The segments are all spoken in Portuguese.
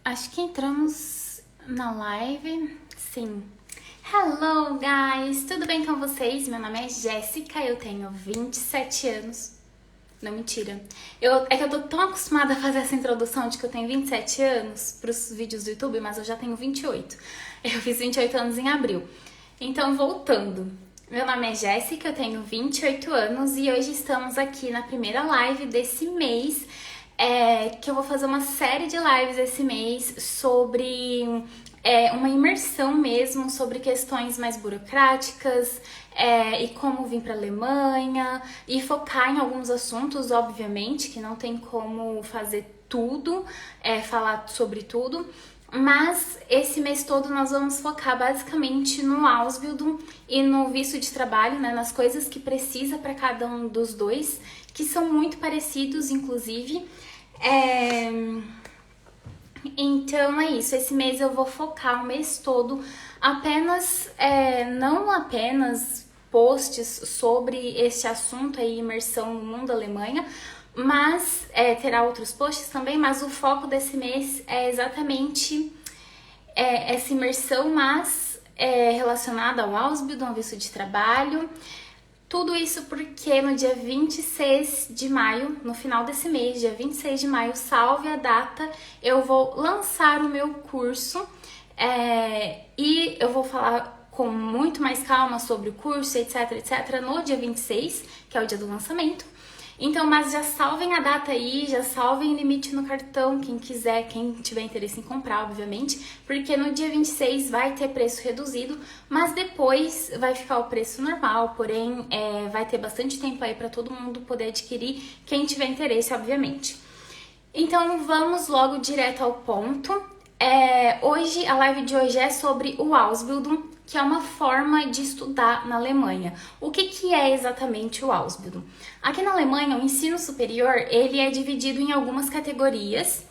Acho que entramos na live. Sim. Hello, guys! Tudo bem com vocês? Meu nome é Jéssica, eu tenho 27 anos. Não, mentira. É que eu tô tão acostumada a fazer essa introdução de que eu tenho 27 anos pros vídeos do YouTube, mas eu já tenho 28. Eu fiz 28 anos em abril. Então, voltando. Meu nome é Jéssica, eu tenho 28 anos e hoje estamos aqui na primeira live desse mês. Que eu vou fazer uma série de lives esse mês sobre uma imersão mesmo, sobre questões mais burocráticas e como vir para a Alemanha e focar em alguns assuntos, obviamente, que não tem como fazer tudo, falar sobre tudo. Mas esse mês todo nós vamos focar basicamente no Ausbildung e no visto de trabalho, né, nas coisas que precisa para cada um dos dois, que são muito parecidos, inclusive. Então é isso, esse mês eu vou focar o mês todo apenas, não apenas posts sobre este assunto aí, imersão no mundo Alemanha, mas terá outros posts também, mas o foco desse mês é exatamente essa imersão, mas relacionada ao Ausbildung, ao visto de trabalho. Tudo isso porque no dia 26 de maio, no final desse mês, dia 26 de maio, salve a data, eu vou lançar o meu curso e eu vou falar com muito mais calma sobre o curso, etc, etc, no dia 26, que é o dia do lançamento. Então, mas já salvem a data aí, já salvem o limite no cartão, quem quiser, quem tiver interesse em comprar, obviamente, porque no dia 26 vai ter preço reduzido, mas depois vai ficar o preço normal, porém vai ter bastante tempo aí para todo mundo poder adquirir, quem tiver interesse, obviamente. Então, vamos logo direto ao ponto. Hoje, a live de hoje é sobre o Ausbildung, que é uma forma de estudar na Alemanha. O que é exatamente o Ausbildung? Aqui na Alemanha, o ensino superior, ele é dividido em algumas categorias.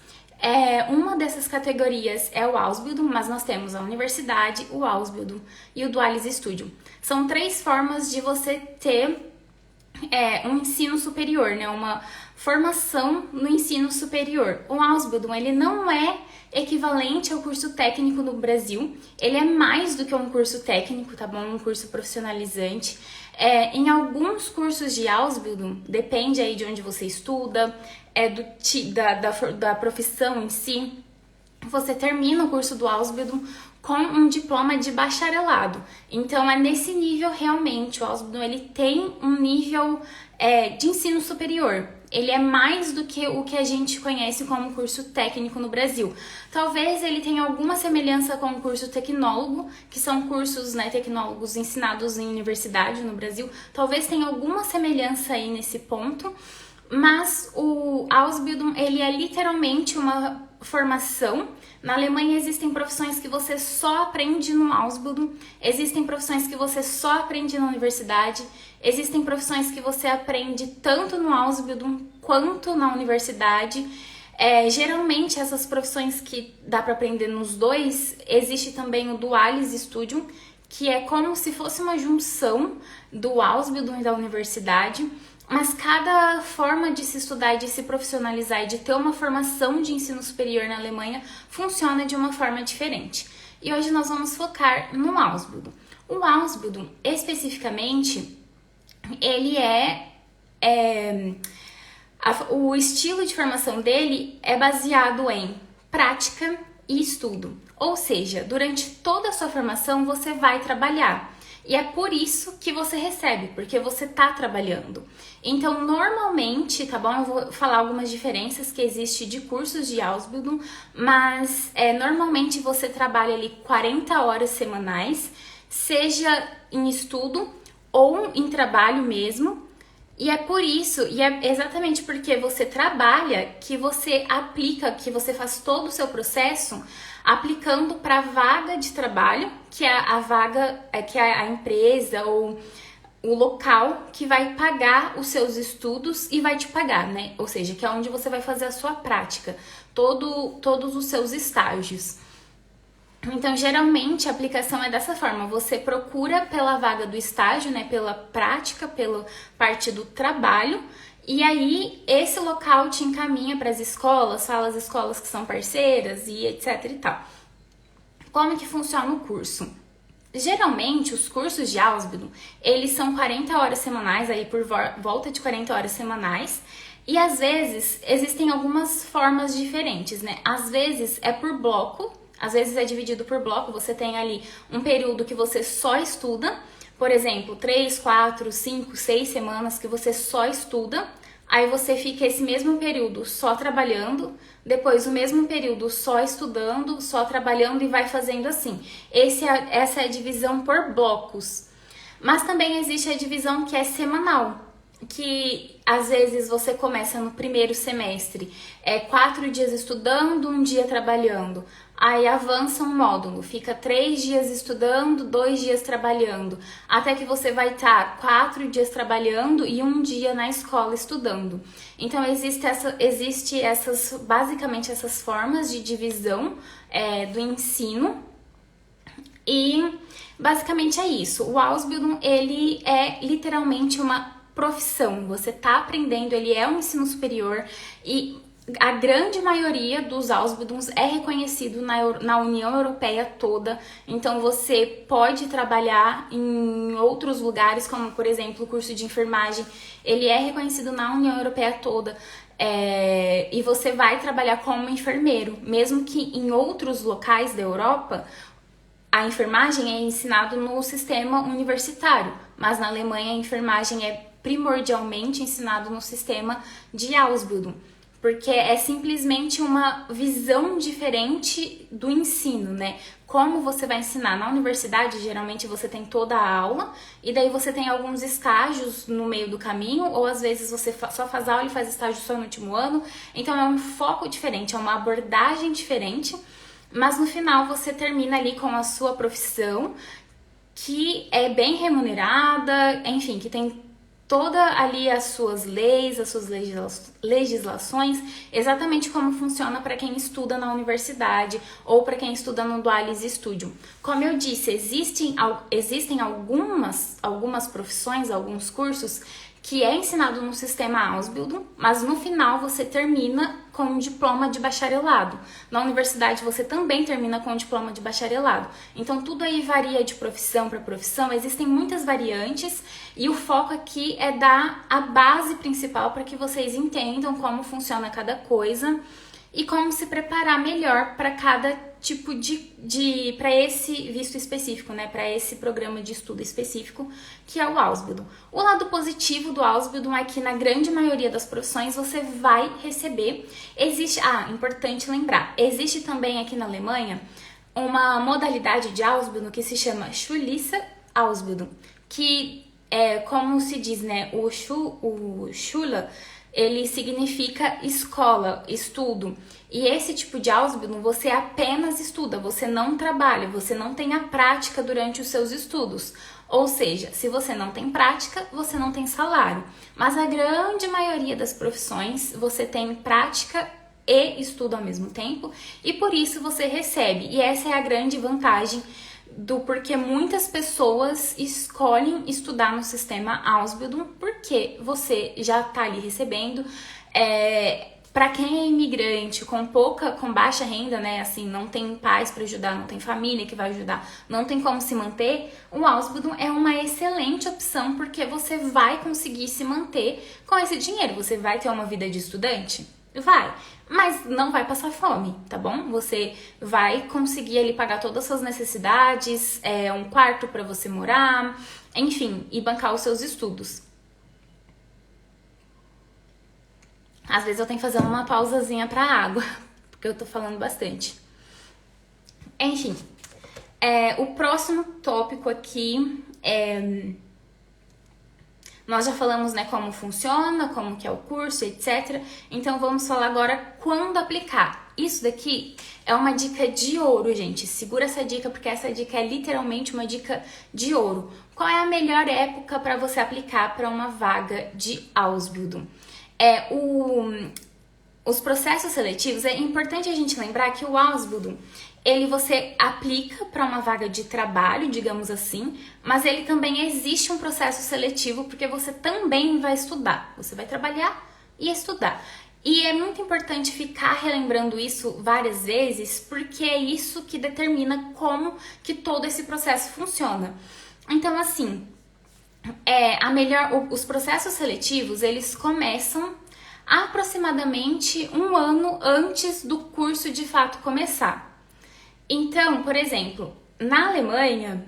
Uma dessas categorias é o Ausbildung, mas nós temos a universidade, o Ausbildung e o Duales Studium. São três formas de você ter um ensino superior, né? Uma formação no ensino superior. O Ausbildung, ele não é equivalente ao curso técnico no Brasil, ele é mais do que um curso técnico, tá bom? Um curso profissionalizante. Em alguns cursos de Ausbildung, depende aí de onde você estuda, da profissão em si, você termina o curso do Ausbildung com um diploma de bacharelado. Então, é nesse nível realmente, o Ausbildung ele tem um nível de ensino superior. Ele é mais do que o que a gente conhece como curso técnico no Brasil. Talvez ele tenha alguma semelhança com o curso tecnólogo, que são cursos, né, tecnólogos ensinados em universidade no Brasil. Talvez tenha alguma semelhança aí nesse ponto, mas o Ausbildung, ele é literalmente uma formação. Na Alemanha existem profissões que você só aprende no Ausbildung, existem profissões que você só aprende na universidade, existem profissões que você aprende tanto no Ausbildung quanto na universidade. Geralmente essas profissões que dá para aprender nos dois, existe também o Duales Studium, que é como se fosse uma junção do Ausbildung e da universidade. Mas cada forma de se estudar e de se profissionalizar e de ter uma formação de ensino superior na Alemanha funciona de uma forma diferente. E hoje nós vamos focar no Ausbildung. O Ausbildung, especificamente, ele o estilo de formação dele é baseado em prática e estudo. Ou seja, durante toda a sua formação você vai trabalhar. E é por isso que você recebe, porque você tá trabalhando. Então, normalmente, tá bom? Eu vou falar algumas diferenças que existem de cursos de Ausbildung, mas normalmente você trabalha ali 40 horas semanais, seja em estudo ou em trabalho mesmo. E é por isso, e é exatamente porque você trabalha que você aplica, que você faz todo o seu processo aplicando para a vaga de trabalho, que é a vaga, que é a empresa ou o local que vai pagar os seus estudos e vai te pagar, né? Ou seja, que é onde você vai fazer a sua prática, todos os seus estágios. Então, geralmente, a aplicação é dessa forma. Você procura pela vaga do estágio, né, pela prática, pela parte do trabalho, E aí, esse local te encaminha para as escolas, fala as escolas que são parceiras e etc e tal. Como que funciona o curso? Geralmente, os cursos de Ausbildung, eles são 40 horas semanais, aí por volta de 40 horas semanais, e às vezes existem algumas formas diferentes, né? Às vezes é por bloco, às vezes é dividido por bloco, você tem ali um período que você só estuda, por exemplo, 3, 4, 5, 6 semanas que você só estuda, aí você fica esse mesmo período só trabalhando, depois o mesmo período só estudando, só trabalhando e vai fazendo assim. Essa é a divisão por blocos. Mas também existe a divisão que é semanal, que às vezes você começa no primeiro semestre, 4 dias estudando, 1 dia trabalhando. Aí avança um módulo, fica 3 dias estudando, 2 dias trabalhando, até que você vai estar 4 dias trabalhando e 1 dia na escola estudando. Então existe basicamente essas formas de divisão do ensino. E basicamente é isso. O Ausbildung, ele é literalmente uma profissão. Você está aprendendo, ele é um ensino superior e a grande maioria dos Ausbildungs é reconhecido na União Europeia toda, então você pode trabalhar em outros lugares, como por exemplo o curso de enfermagem, ele é reconhecido na União Europeia toda, e você vai trabalhar como enfermeiro, mesmo que em outros locais da Europa, a enfermagem é ensinada no sistema universitário, mas na Alemanha a enfermagem é primordialmente ensinado no sistema de Ausbildung, porque é simplesmente uma visão diferente do ensino, né? Como você vai ensinar na universidade, geralmente você tem toda a aula e daí você tem alguns estágios no meio do caminho, ou às vezes você só faz aula e faz estágio só no último ano, então é um foco diferente, é uma abordagem diferente, mas no final você termina ali com a sua profissão, que é bem remunerada, enfim, que tem toda ali as suas leis, as suas legislações, exatamente como funciona para quem estuda na universidade ou para quem estuda no Dualis Studium. Como eu disse, existem algumas profissões, alguns cursos que é ensinado no sistema Ausbildung, mas no final você termina com um diploma de bacharelado. Na universidade você também termina com um diploma de bacharelado. Então tudo aí varia de profissão para profissão, existem muitas variantes e o foco aqui é dar a base principal para que vocês entendam como funciona cada coisa e como se preparar melhor para cada tipo para esse visto específico, né, para esse programa de estudo específico que é o Ausbildung. O lado positivo do Ausbildung é que na grande maioria das profissões você vai receber, importante lembrar, existe também aqui na Alemanha uma modalidade de Ausbildung que se chama Schulische Ausbildung, que é como se diz, né, o Schule, ele significa escola, estudo. E esse tipo de Ausbildung você apenas estuda, você não trabalha, você não tem a prática durante os seus estudos. Ou seja, se você não tem prática, você não tem salário. Mas a grande maioria das profissões você tem prática e estudo ao mesmo tempo, e por isso você recebe. E essa é a grande vantagem do porquê muitas pessoas escolhem estudar no sistema Ausbildung, porque você já está ali recebendo. Para quem é imigrante, com baixa renda, né, assim, não tem pais para ajudar, não tem família que vai ajudar, não tem como se manter, o Ausbildung é uma excelente opção, porque você vai conseguir se manter com esse dinheiro. Você vai ter uma vida de estudante? Vai, mas não vai passar fome, tá bom? Você vai conseguir ali pagar todas as suas necessidades, um quarto para você morar, enfim, e bancar os seus estudos. Às vezes eu tenho que fazer uma pausazinha para água, porque eu tô falando bastante. Enfim, o próximo tópico aqui nós já falamos, né, como funciona, como que é o curso, etc. Então vamos falar agora quando aplicar. Isso daqui é uma dica de ouro, gente. Segura essa dica, porque essa dica é literalmente uma dica de ouro. Qual é a melhor época para você aplicar para uma vaga de Ausbildung? Os processos seletivos, é importante a gente lembrar que o Ausbildung, você aplica para uma vaga de trabalho, digamos assim, mas ele também existe um processo seletivo porque você também vai estudar. Você vai trabalhar e estudar. E é muito importante ficar relembrando isso várias vezes, porque é isso que determina como que todo esse processo funciona. Então, assim, os processos seletivos, eles começam aproximadamente um ano antes do curso de fato começar. Então, por exemplo, na Alemanha,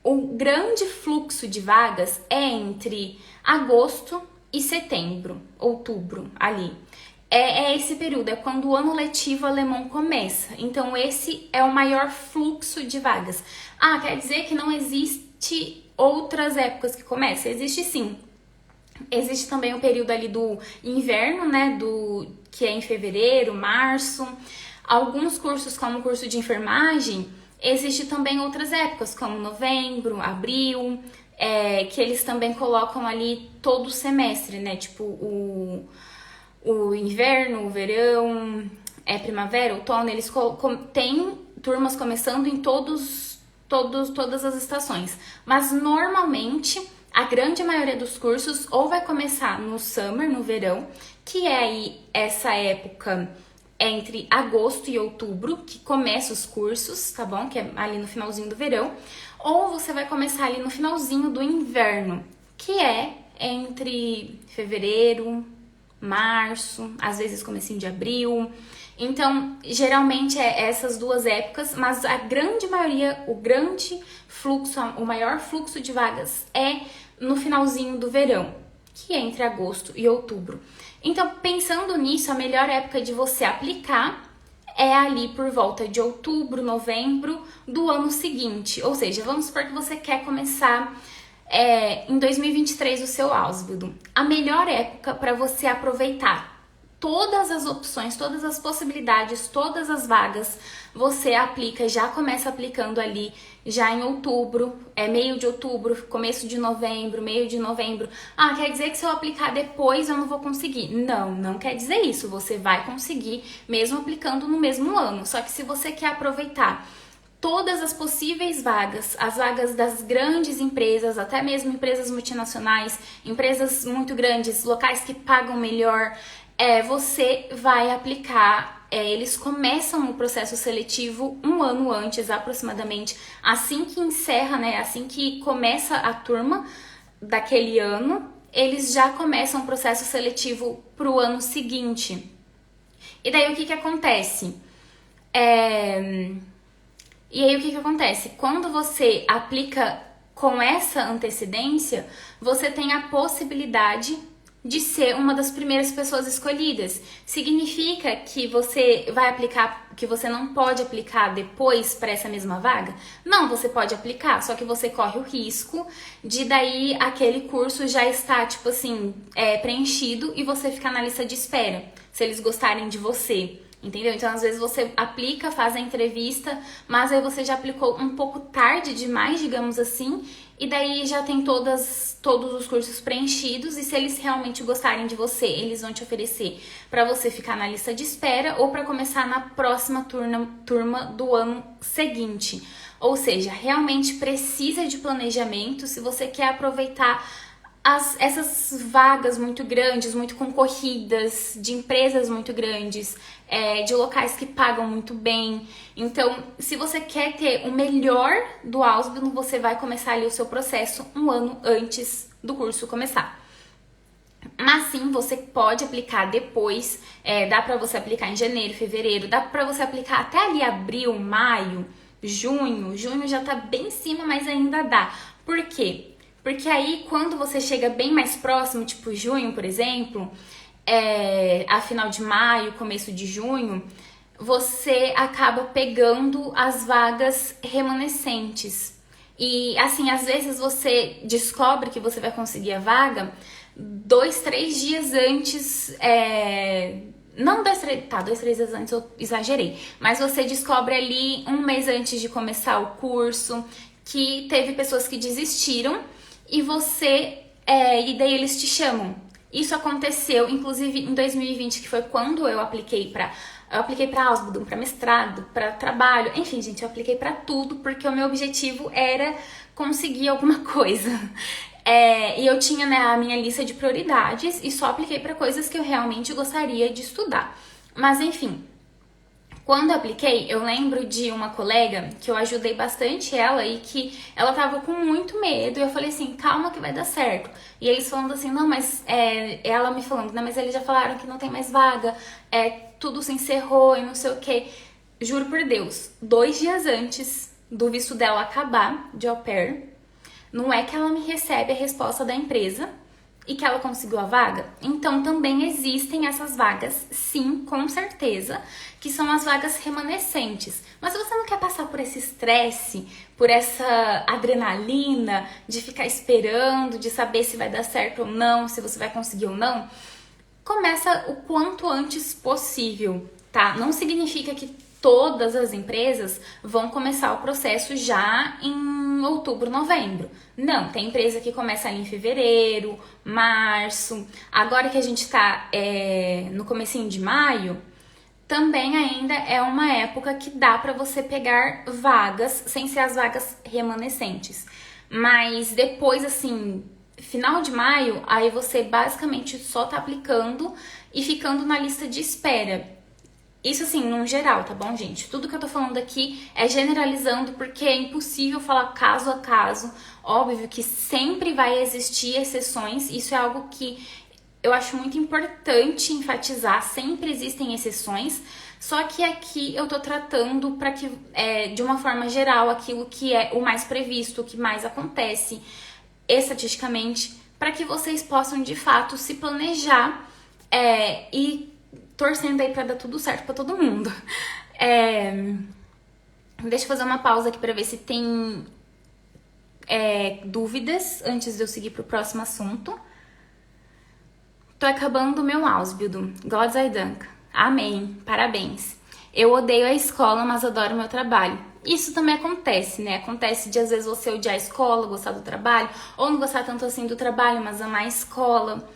o grande fluxo de vagas é entre agosto e setembro, outubro, ali. É esse período, é quando o ano letivo alemão começa. Então, esse é o maior fluxo de vagas. Ah, quer dizer que não existe outras épocas que começam? Existe sim. Existe também o período ali do inverno, né? Que é em fevereiro, março. Alguns cursos, como o curso de enfermagem, existe também outras épocas, como novembro, abril, que eles também colocam ali todo o semestre, né? Tipo, o inverno, o verão, primavera, outono, eles têm turmas começando em todas as estações. Mas normalmente a grande maioria dos cursos ou vai começar no summer, no verão, que é aí essa época entre agosto e outubro, que começa os cursos, tá bom? Que é ali no finalzinho do verão. Ou você vai começar ali no finalzinho do inverno, que é entre fevereiro, março, às vezes comecinho de abril. Então, geralmente é essas duas épocas, mas a grande maioria, o maior fluxo de vagas é no finalzinho do verão, que é entre agosto e outubro. Então, pensando nisso, a melhor época de você aplicar é ali por volta de outubro, novembro do ano seguinte. Ou seja, vamos supor que você quer começar em 2023 o seu Ausbildung. A melhor época para você aproveitar todas as opções, todas as possibilidades, todas as vagas, você aplica, já começa aplicando ali já em outubro, meio de outubro, começo de novembro, meio de novembro. Ah, quer dizer que se eu aplicar depois eu não vou conseguir? Não, não quer dizer isso. Você vai conseguir mesmo aplicando no mesmo ano. Só que se você quer aproveitar todas as possíveis vagas, as vagas das grandes empresas, até mesmo empresas multinacionais, empresas muito grandes, locais que pagam melhor, você vai aplicar. Eles começam o processo seletivo um ano antes, aproximadamente, assim que encerra, né? Assim que começa a turma daquele ano, eles já começam o processo seletivo para o ano seguinte. E daí o que acontece? Quando você aplica com essa antecedência, você tem a possibilidade de ser uma das primeiras pessoas escolhidas. Significa que você vai aplicar, que você não pode aplicar depois para essa mesma vaga? Não, você pode aplicar, só que você corre o risco de daí aquele curso já estar, tipo assim, preenchido e você ficar na lista de espera, se eles gostarem de você. Entendeu? Então, às vezes você aplica, faz a entrevista, mas aí você já aplicou um pouco tarde demais, digamos assim, e daí já tem todos os cursos preenchidos, e se eles realmente gostarem de você, eles vão te oferecer para você ficar na lista de espera ou para começar na próxima turma do ano seguinte. Ou seja, realmente precisa de planejamento se você quer aproveitar essas vagas muito grandes, muito concorridas, de empresas muito grandes, de locais que pagam muito bem. Então, se você quer ter o melhor do Ausbildung, você vai começar ali o seu processo um ano antes do curso começar. Mas sim, você pode aplicar depois, dá pra você aplicar em janeiro, fevereiro, dá pra você aplicar até ali abril, maio, junho já tá bem em cima, mas ainda dá. Por quê? Porque aí, quando você chega bem mais próximo, tipo junho, por exemplo, a final de maio, começo de junho, você acaba pegando as vagas remanescentes. E, assim, às vezes você descobre que você vai conseguir a vaga 2, 3 dias antes, não 2, 3 dias antes eu exagerei, mas você descobre ali um mês antes de começar o curso que teve pessoas que desistiram e e daí eles te chamam. Isso aconteceu, inclusive, em 2020, que foi quando eu apliquei para Ausbildung, para mestrado, para trabalho, enfim, gente, eu apliquei para tudo, porque o meu objetivo era conseguir alguma coisa. E eu tinha, né, a minha lista de prioridades e só apliquei para coisas que eu realmente gostaria de estudar. Mas enfim, quando eu apliquei, eu lembro de uma colega que eu ajudei bastante ela e que ela tava com muito medo. E eu falei assim, calma que vai dar certo. E eles falando assim, não, mas ela me falando, não, mas eles já falaram que não tem mais vaga, tudo se encerrou e não sei o quê. Juro por Deus, 2 dias antes do visto dela acabar de au pair, não é que ela me recebe a resposta da empresa e que ela conseguiu a vaga? Então também existem essas vagas, sim, com certeza, que são as vagas remanescentes. Mas se você não quer passar por esse estresse, por essa adrenalina de ficar esperando, de saber se vai dar certo ou não, se você vai conseguir ou não, começa o quanto antes possível, tá? Não significa que todas as empresas vão começar o processo já em outubro, novembro. Não, tem empresa que começa ali em fevereiro, março. Agora que a gente tá no comecinho de maio, também ainda é uma época que dá para você pegar vagas, sem ser as vagas remanescentes. Mas depois, assim, final de maio, aí você basicamente só tá aplicando e ficando na lista de espera. Isso assim, num geral, tá bom, gente? Tudo que eu tô falando aqui é generalizando porque é impossível falar caso a caso. Óbvio que sempre vai existir exceções, isso é algo que eu acho muito importante enfatizar, sempre existem exceções, só que aqui eu tô tratando para que, de uma forma geral, aquilo que é o mais previsto, o que mais acontece estatisticamente, para que vocês possam de fato se planejar e torcendo aí pra dar tudo certo pra todo mundo. Deixa eu fazer uma pausa aqui pra ver se tem dúvidas antes de eu seguir pro próximo assunto. Tô acabando o meu Ausbildung. Gott sei Dank. Amém. Parabéns. Eu odeio a escola, mas adoro o meu trabalho. Isso também acontece, né? Acontece de às vezes você odiar a escola, gostar do trabalho, ou não gostar tanto assim do trabalho, mas amar a escola.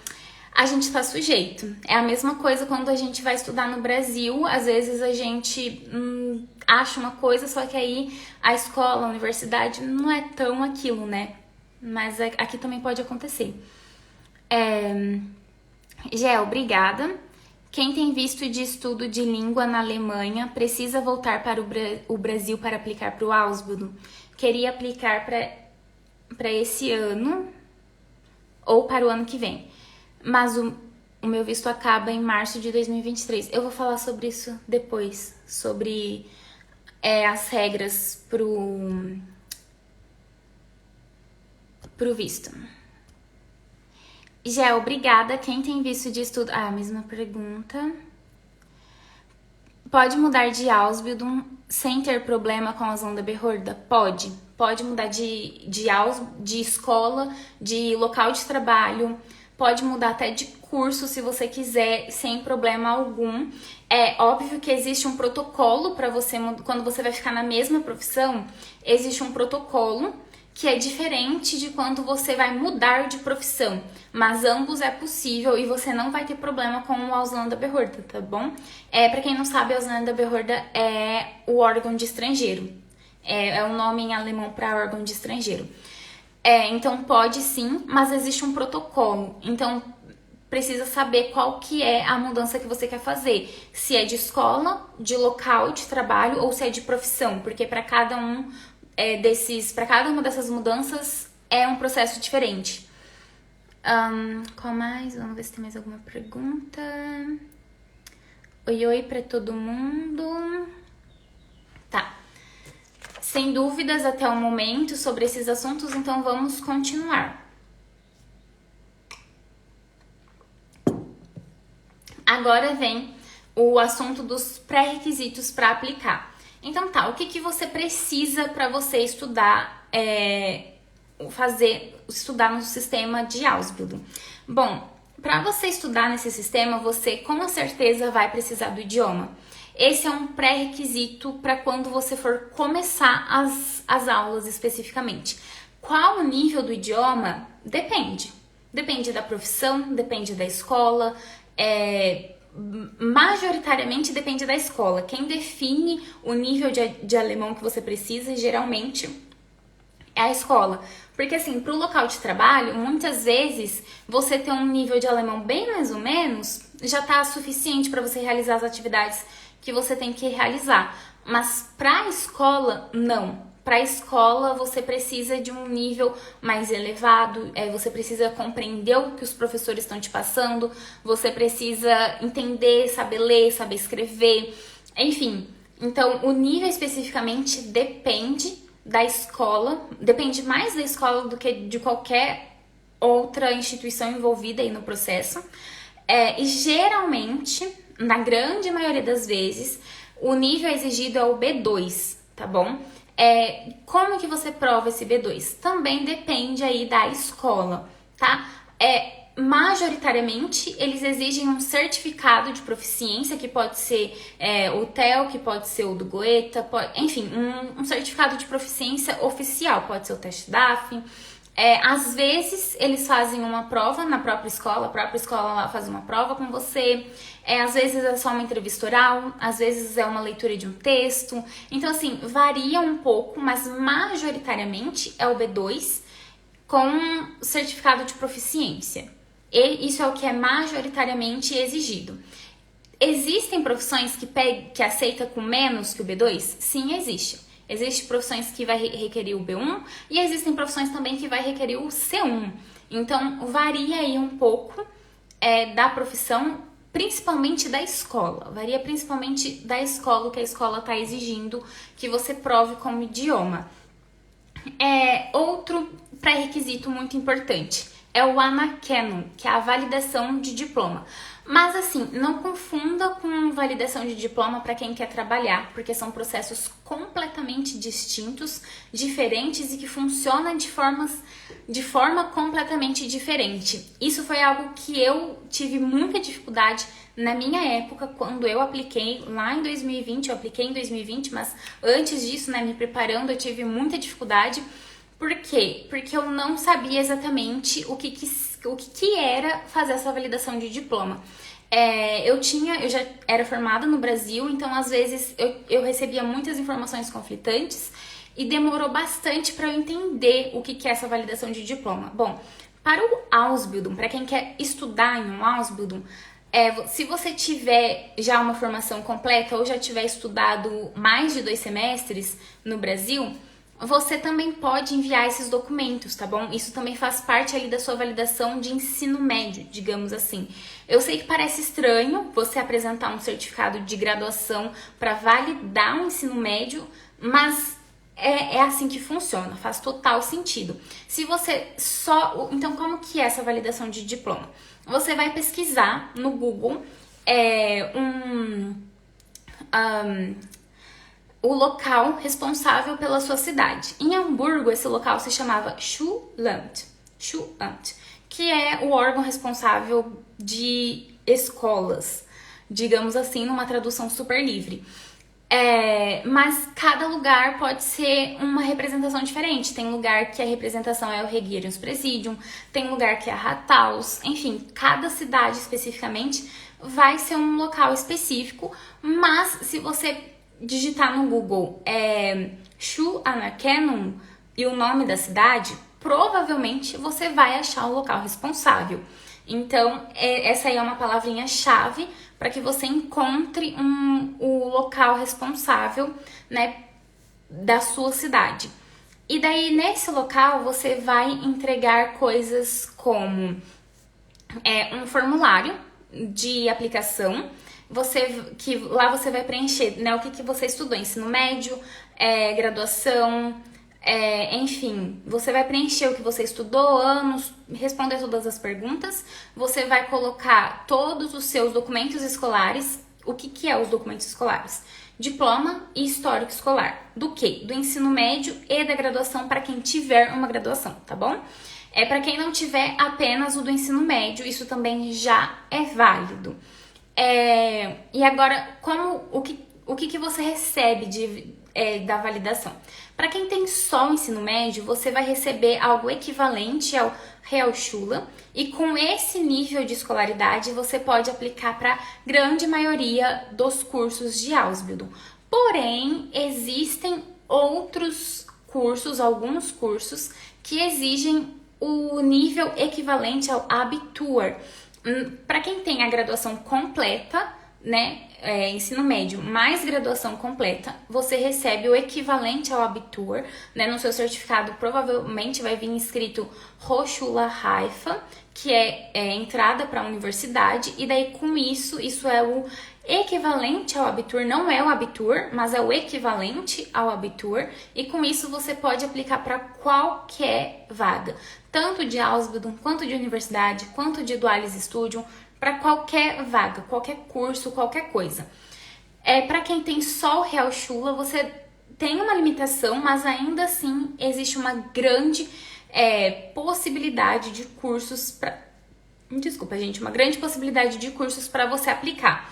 A gente tá sujeito. É a mesma coisa quando a gente vai estudar no Brasil. Às vezes a gente acha uma coisa, só que aí a escola, a universidade não é tão aquilo, né? Mas aqui também pode acontecer. Gé, obrigada. Quem tem visto de estudo de língua na Alemanha precisa voltar para o Brasil para aplicar para o Ausbildung? Queria aplicar para esse ano ou para o ano que vem. Mas o meu visto acaba em março de 2023. Eu vou falar sobre isso depois, sobre as regras pro visto. Gé, obrigada. Quem tem visto de estudo... Ah, mesma pergunta. Pode mudar de Ausbildung sem ter problema com a Sonderbehörde? Pode. Pode mudar de escola, de local de trabalho... Pode mudar até de curso se você quiser, sem problema algum. É óbvio que existe um protocolo para você, quando você vai ficar na mesma profissão, existe um protocolo que é diferente de quando você vai mudar de profissão. Mas ambos é possível e você não vai ter problema com o Ausländerbehörde, tá bom? Para quem não sabe, Ausländerbehörde é o órgão de estrangeiro. É um nome em alemão para órgão de estrangeiro. Então pode sim, mas existe um protocolo. Então precisa saber qual que é a mudança que você quer fazer. Se é de escola, de local de trabalho ou se é de profissão, porque para cada uma dessas mudanças é um processo diferente. Qual mais? Vamos ver se tem mais alguma pergunta. Oi para todo mundo. Tá. Sem dúvidas até o momento sobre esses assuntos, então vamos continuar. Agora vem o assunto dos pré-requisitos para aplicar. Então tá, o que você precisa para você estudar, estudar no sistema de Ausbildung? Bom, para você estudar nesse sistema, você com certeza vai precisar do idioma. Esse é um pré-requisito para quando você for começar as aulas especificamente. Qual o nível do idioma? Depende. Depende da profissão, depende da escola, majoritariamente depende da escola. Quem define o nível de alemão que você precisa, geralmente, é a escola. Porque assim, para o local de trabalho, muitas vezes você ter um nível de alemão bem mais ou menos já tá suficiente para você realizar as atividades que você tem que realizar. Mas para a escola, não. Para a escola, você precisa de um nível mais elevado, você precisa compreender o que os professores estão te passando, você precisa entender, saber ler, saber escrever, enfim. Então, o nível especificamente depende da escola, depende mais da escola do que de qualquer outra instituição envolvida aí no processo. E geralmente, na grande maioria das vezes, o nível exigido é o B2, tá bom? Como que você prova esse B2? Também depende aí da escola, tá? Majoritariamente, eles exigem um certificado de proficiência, que pode ser o TEL, que pode ser o do Goethe, enfim, um certificado de proficiência oficial, pode ser o teste DAF. Às vezes, eles fazem uma prova na própria escola, a própria escola lá faz uma prova com você. Às vezes é só uma entrevista oral, às vezes é uma leitura de um texto. Então, assim, varia um pouco, mas majoritariamente é o B2 com certificado de proficiência. E isso é o que é majoritariamente exigido. Existem profissões que aceita com menos que o B2? Sim, existe. Existem profissões que vai requerer o B1 e existem profissões também que vai requerer o C1. Então, varia aí um pouco da profissão, principalmente da escola. Varia principalmente da escola, o que a escola está exigindo que você prove como idioma. Outro pré-requisito muito importante é o Anerkennung, que é a validação de diploma. Mas assim, não confunda com validação de diploma para quem quer trabalhar, porque são processos completamente distintos, diferentes e que funcionam de forma completamente diferente. Isso foi algo que eu tive muita dificuldade na minha época, quando eu apliquei lá em 2020, eu apliquei em 2020, mas antes disso, né, me preparando, eu tive muita dificuldade. Por quê? Porque eu não sabia exatamente o que era fazer essa validação de diploma. Eu já era formada no Brasil, então às vezes eu recebia muitas informações conflitantes e demorou bastante para eu entender o que é essa validação de diploma. Bom, para o Ausbildung, para quem quer estudar em um Ausbildung, se você tiver já uma formação completa ou já tiver estudado mais de 2 semestres no Brasil, você também pode enviar esses documentos, tá bom? Isso também faz parte ali da sua validação de ensino médio, digamos assim. Eu sei que parece estranho você apresentar um certificado de graduação para validar um ensino médio, mas é assim que funciona, faz total sentido. Se você Então, como que é essa validação de diploma? Você vai pesquisar no Google o local responsável pela sua cidade. Em Hamburgo, esse local se chamava Schulamt, que é o órgão responsável de escolas, digamos assim, numa tradução super livre. Mas cada lugar pode ser uma representação diferente. Tem lugar que a representação é o Regierungspräsidium, tem lugar que é a Rathaus, enfim, cada cidade especificamente vai ser um local específico, mas se você digitar no Google Schulanerkennung e o nome da cidade, provavelmente você vai achar o local responsável. Então, essa aí é uma palavrinha-chave para que você encontre o local responsável, né, da sua cidade. E daí, nesse local, você vai entregar coisas como um formulário de aplicação, lá você vai preencher, né, o que você estudou, ensino médio, graduação, enfim, você vai preencher o que você estudou, anos, responder todas as perguntas, você vai colocar todos os seus documentos escolares. O que é os documentos escolares? Diploma e histórico escolar. Do quê? Do ensino médio e da graduação para quem tiver uma graduação, tá bom? Para quem não tiver apenas o do ensino médio, isso também já é válido. E agora, o que você recebe da validação? Para quem tem só o ensino médio, você vai receber algo equivalente ao Realschule, e com esse nível de escolaridade você pode aplicar para a grande maioria dos cursos de Ausbildung. Porém, existem outros cursos, alguns cursos, que exigem o nível equivalente ao Abitur. Para quem tem a graduação completa, né, ensino médio mais graduação completa, você recebe o equivalente ao Abitur, né, no seu certificado provavelmente vai vir escrito Hochschule Haifa, que é entrada para a universidade, e daí com isso é o equivalente ao Abitur, não é o Abitur, mas é o equivalente ao Abitur, e com isso você pode aplicar para qualquer vaga, tanto de Ausbildung, quanto de universidade, quanto de Duales Studium, para qualquer vaga, qualquer curso, qualquer coisa. Para quem tem só o Realschule, você tem uma limitação, mas ainda assim existe uma grande possibilidade de cursos para... Desculpa, gente, uma grande possibilidade de cursos para você aplicar.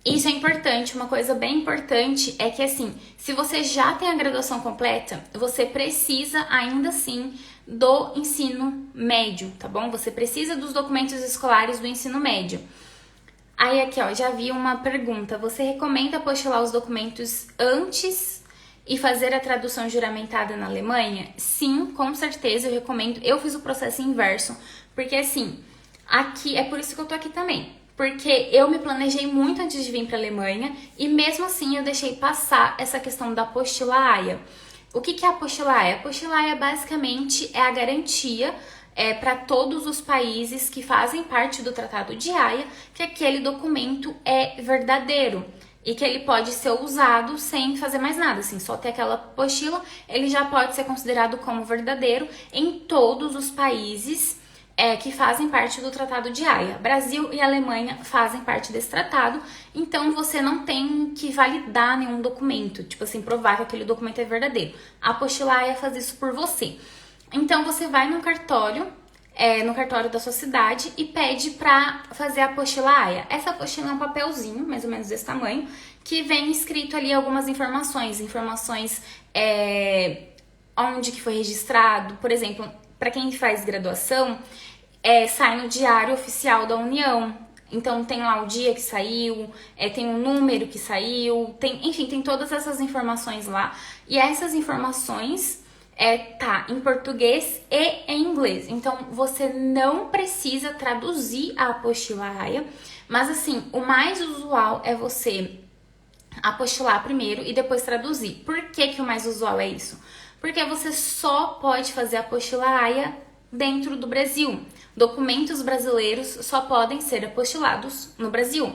Isso é importante, uma coisa bem importante é que, assim, se você já tem a graduação completa, você precisa ainda assim do ensino médio, tá bom? Você precisa dos documentos escolares do ensino médio. Aí aqui, ó, já vi uma pergunta. Você recomenda apostilar os documentos antes e fazer a tradução juramentada na Alemanha? Sim, com certeza eu recomendo. Eu fiz o processo inverso, porque assim, aqui é por isso que eu tô aqui também. Porque eu me planejei muito antes de vir para a Alemanha e mesmo assim eu deixei passar essa questão da apostila AIA. O que é a apostila AIA? A apostila AIA basicamente é a garantia para todos os países que fazem parte do Tratado de Haia que aquele documento é verdadeiro e que ele pode ser usado sem fazer mais nada, assim, só ter aquela apostila, ele já pode ser considerado como verdadeiro em todos os países que fazem parte do Tratado de Haia. Brasil e Alemanha fazem parte desse tratado, então você não tem que validar nenhum documento, tipo assim, provar que aquele documento é verdadeiro. A apostila Haia faz isso por você. Então você vai no cartório da sua cidade e pede para fazer a apostila AIA. Essa apostila é um papelzinho, mais ou menos desse tamanho, que vem escrito ali algumas informações onde que foi registrado, por exemplo, para quem faz graduação, sai no Diário Oficial da União. Então tem lá o dia que saiu, tem o número que saiu, enfim, tem todas essas informações lá. E essas informações tá em português e em inglês. Então você não precisa traduzir a apostila AIA, mas assim, o mais usual é você apostilar primeiro e depois traduzir. Por que o mais usual é isso? Porque você só pode fazer a apostila AIA dentro do Brasil. Documentos brasileiros só podem ser apostilados no Brasil.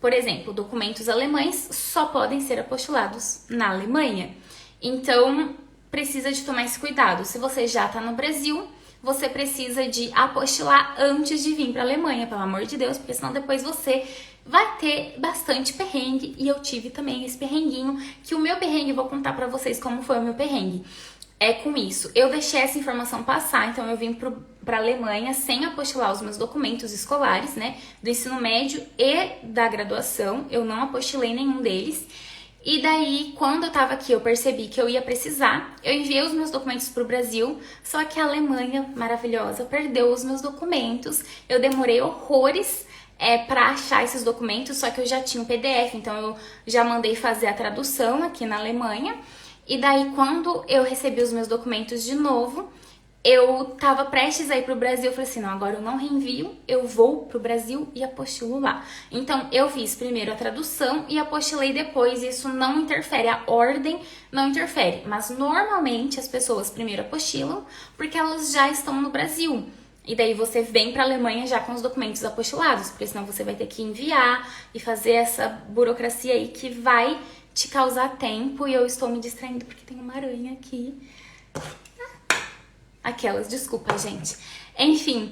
Por exemplo, documentos alemães só podem ser apostilados na Alemanha. Então, precisa de tomar esse cuidado. Se você já está no Brasil, você precisa de apostilar antes de vir para a Alemanha, pelo amor de Deus, porque senão depois você vai ter bastante perrengue. E eu tive também esse perrenguinho, que o meu perrengue, vou contar para vocês como foi o meu perrengue. Com isso, eu deixei essa informação passar, então eu vim para a Alemanha sem apostilar os meus documentos escolares, né, do ensino médio e da graduação, eu não apostilei nenhum deles. E daí, quando eu tava aqui, eu percebi que eu ia precisar, eu enviei os meus documentos pro Brasil, só que a Alemanha, maravilhosa, perdeu os meus documentos, eu demorei horrores para achar esses documentos, só que eu já tinha o PDF, então eu já mandei fazer a tradução aqui na Alemanha. E daí, quando eu recebi os meus documentos de novo, eu tava prestes a ir pro Brasil, eu falei assim, não, agora eu não reenvio, eu vou pro Brasil e apostilo lá. Então, eu fiz primeiro a tradução e apostilei depois, e isso não interfere, a ordem não interfere. Mas, normalmente, as pessoas primeiro apostilam, porque elas já estão no Brasil. E daí você vem pra Alemanha já com os documentos apostilados, porque senão você vai ter que enviar e fazer essa burocracia aí que vai te causar tempo, e eu estou me distraindo porque tem uma aranha aqui. Aquelas, desculpa, gente. Enfim,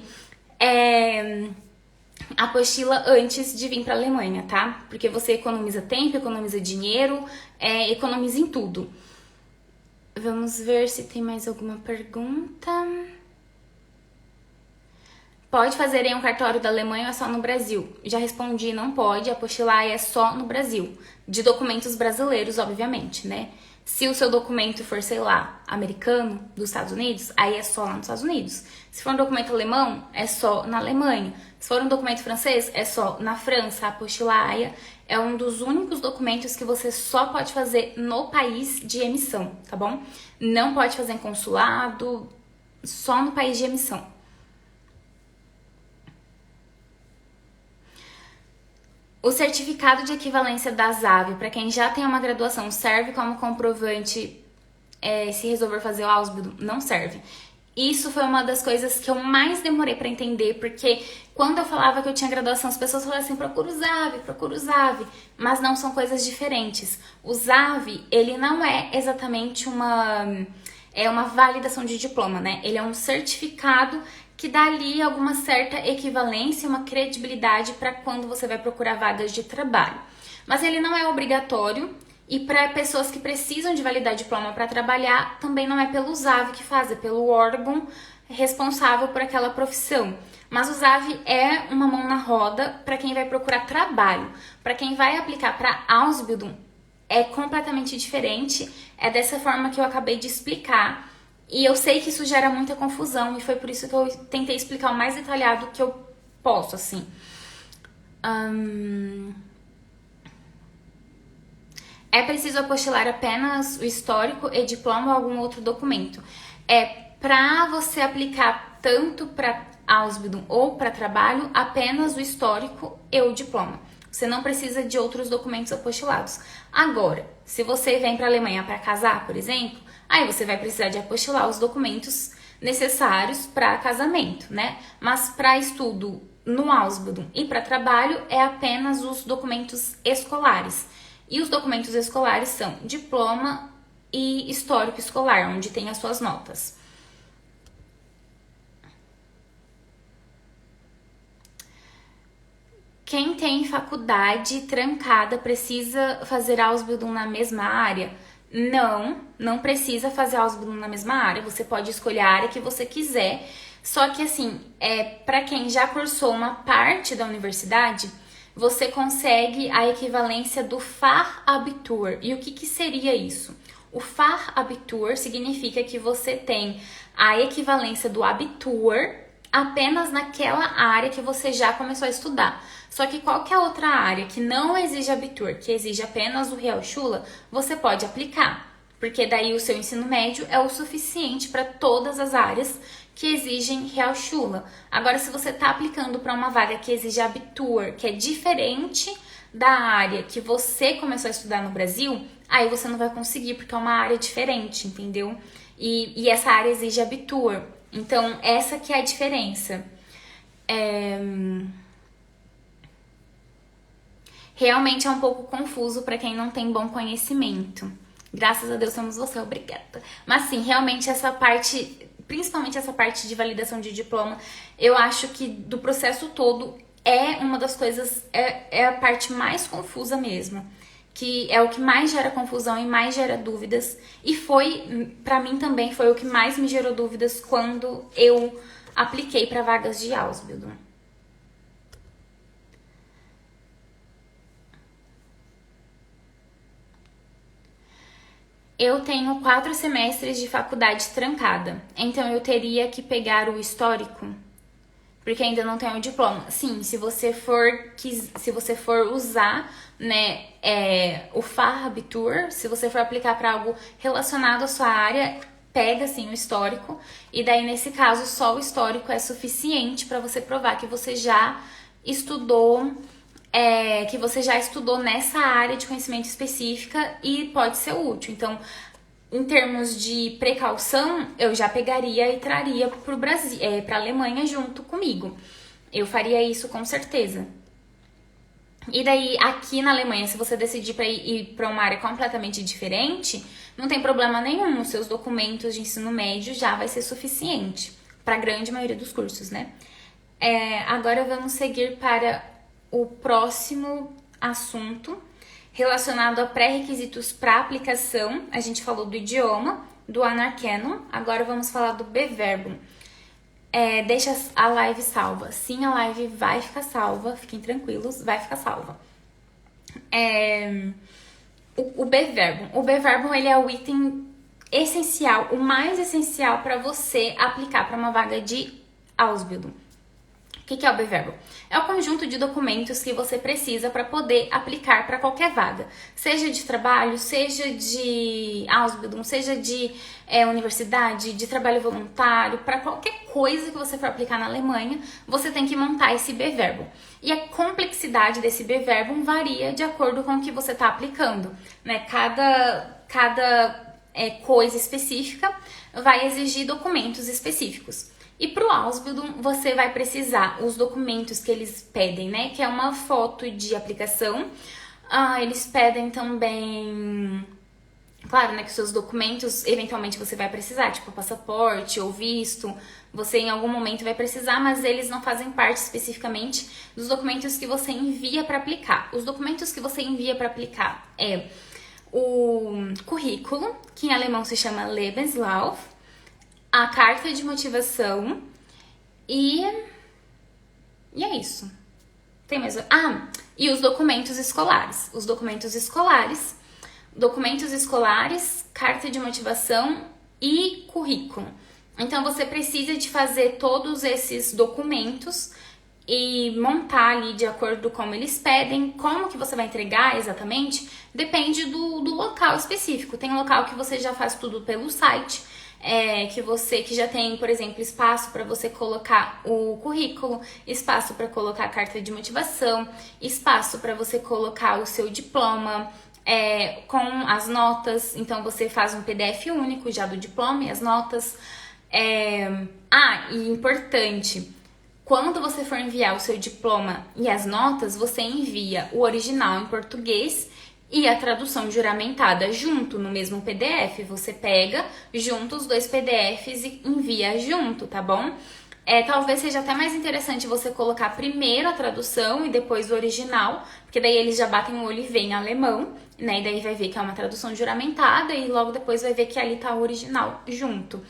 apostila antes de vir pra Alemanha, tá? Porque você economiza tempo, economiza dinheiro, economiza em tudo. Vamos ver se tem mais alguma pergunta. Pode fazer em um cartório da Alemanha ou é só no Brasil? Já respondi, não pode. Apostilar é só no Brasil. De documentos brasileiros, obviamente, né? Se o seu documento for, sei lá, americano, dos Estados Unidos, aí é só lá nos Estados Unidos. Se for um documento alemão, é só na Alemanha. Se for um documento francês, é só na França. A apostila AIA é um dos únicos documentos que você só pode fazer no país de emissão, tá bom? Não pode fazer em consulado, só no país de emissão. O certificado de equivalência da ZAV, para quem já tem uma graduação, serve como comprovante se resolver fazer o Ausbildung? Não serve. Isso foi uma das coisas que eu mais demorei para entender, porque quando eu falava que eu tinha graduação, as pessoas falavam assim, procura o ZAV, mas não, são coisas diferentes. O ZAV, ele não é exatamente uma validação de diploma, né? Ele é um certificado que dá ali alguma certa equivalência, uma credibilidade para quando você vai procurar vagas de trabalho. Mas ele não é obrigatório e para pessoas que precisam de validar diploma para trabalhar, também não é pelo ZAV que faz, é pelo órgão responsável por aquela profissão. Mas o ZAV é uma mão na roda para quem vai procurar trabalho. Para quem vai aplicar para Ausbildung, é completamente diferente. É dessa forma que eu acabei de explicar. E eu sei que isso gera muita confusão e foi por isso que eu tentei explicar o mais detalhado que eu posso, assim. É preciso apostilar apenas o histórico e diploma ou algum outro documento. Para você aplicar tanto para Ausbildung ou para trabalho, apenas o histórico e o diploma. Você não precisa de outros documentos apostilados. Agora, se você vem para a Alemanha para casar, por exemplo, aí você vai precisar de apostilar os documentos necessários para casamento, né? Mas para estudo no Ausbildung e para trabalho é apenas os documentos escolares. E os documentos escolares são diploma e histórico escolar, onde tem as suas notas. Quem tem faculdade trancada precisa fazer Ausbildung na mesma área? Não precisa fazer Ausbildung na mesma área. Você pode escolher a área que você quiser. Só que assim, para quem já cursou uma parte da universidade, você consegue a equivalência do Fachabitur. E o que seria isso? O Fachabitur significa que você tem a equivalência do Abitur apenas naquela área que você já começou a estudar. Só que qualquer outra área que não exige Abitur, que exige apenas o Realschule, você pode aplicar. Porque daí o seu ensino médio é o suficiente para todas as áreas que exigem Realschule. Agora, se você está aplicando para uma vaga que exige Abitur, que é diferente da área que você começou a estudar no Brasil, aí você não vai conseguir, porque é uma área diferente, entendeu? E essa área exige Abitur. Então, essa que é a diferença. Realmente é um pouco confuso para quem não tem bom conhecimento. Graças a Deus temos você, obrigada. Mas sim, realmente essa parte, principalmente essa parte de validação de diploma, eu acho que do processo todo é uma das coisas, é a parte mais confusa mesmo. Que é o que mais gera confusão e mais gera dúvidas. E foi, pra mim também, foi o que mais me gerou dúvidas quando eu apliquei para vagas de Ausbildung. Eu tenho 4 semestres de faculdade trancada, então eu teria que pegar o histórico, porque ainda não tenho o diploma. Sim, se você for usar, né, o Fachabitur, se você for aplicar para algo relacionado à sua área, pega sim o histórico, e daí nesse caso só o histórico é suficiente para você provar que você já estudou. Que você já estudou nessa área de conhecimento específica e pode ser útil. Então, em termos de precaução, eu já pegaria e traria para o Brasil, para a Alemanha junto comigo. Eu faria isso com certeza. E daí, aqui na Alemanha, se você decidir para ir para uma área completamente diferente, não tem problema nenhum. Os seus documentos de ensino médio já vai ser suficiente para a grande maioria dos cursos, né? Agora vamos seguir para o próximo assunto relacionado a pré-requisitos para aplicação. A gente falou do idioma, do Anerkennung, agora vamos falar do Bewerbung. Deixa a live salva. Sim, a live vai ficar salva, fiquem tranquilos, vai ficar salva. O B-Verbum. O B-Verbum, ele é o item essencial, o mais essencial para você aplicar para uma vaga de Ausbildung. O que é o B-Verbum? É o conjunto de documentos que você precisa para poder aplicar para qualquer vaga, seja de trabalho, seja de Ausbildung, seja de universidade, de trabalho voluntário, para qualquer coisa que você for aplicar na Alemanha, você tem que montar esse B-Verbum. E a complexidade desse B-Verbum varia de acordo com o que você está aplicando, né? Cada coisa específica vai exigir documentos específicos. E para o Ausbildung, você vai precisar os documentos que eles pedem, né? Que é uma foto de aplicação. Eles pedem também, claro, né? Que seus documentos, eventualmente você vai precisar, tipo passaporte ou visto. Você em algum momento vai precisar, mas eles não fazem parte especificamente dos documentos que você envia para aplicar. Os documentos que você envia para aplicar é o currículo, que em alemão se chama Lebenslauf, a carta de motivação e é isso. Tem mais? E os documentos escolares. Documentos escolares, carta de motivação e currículo. Então você precisa de fazer todos esses documentos e montar ali de acordo com como eles pedem. Como que você vai entregar exatamente depende do local específico. Tem um local que você já faz tudo pelo site, que já tem, por exemplo, espaço para você colocar o currículo, espaço para colocar a carta de motivação, espaço para você colocar o seu diploma, com as notas. Então você faz um PDF único já do diploma e as notas. E importante, quando você for enviar o seu diploma e as notas, você envia o original em português e a tradução juramentada junto no mesmo PDF. Você pega junto os dois PDFs e envia junto, tá bom? Talvez seja até mais interessante você colocar primeiro a tradução e depois o original, porque daí eles já batem o olho e veem alemão, né? E daí vai ver que é uma tradução juramentada e logo depois vai ver que ali tá o original junto.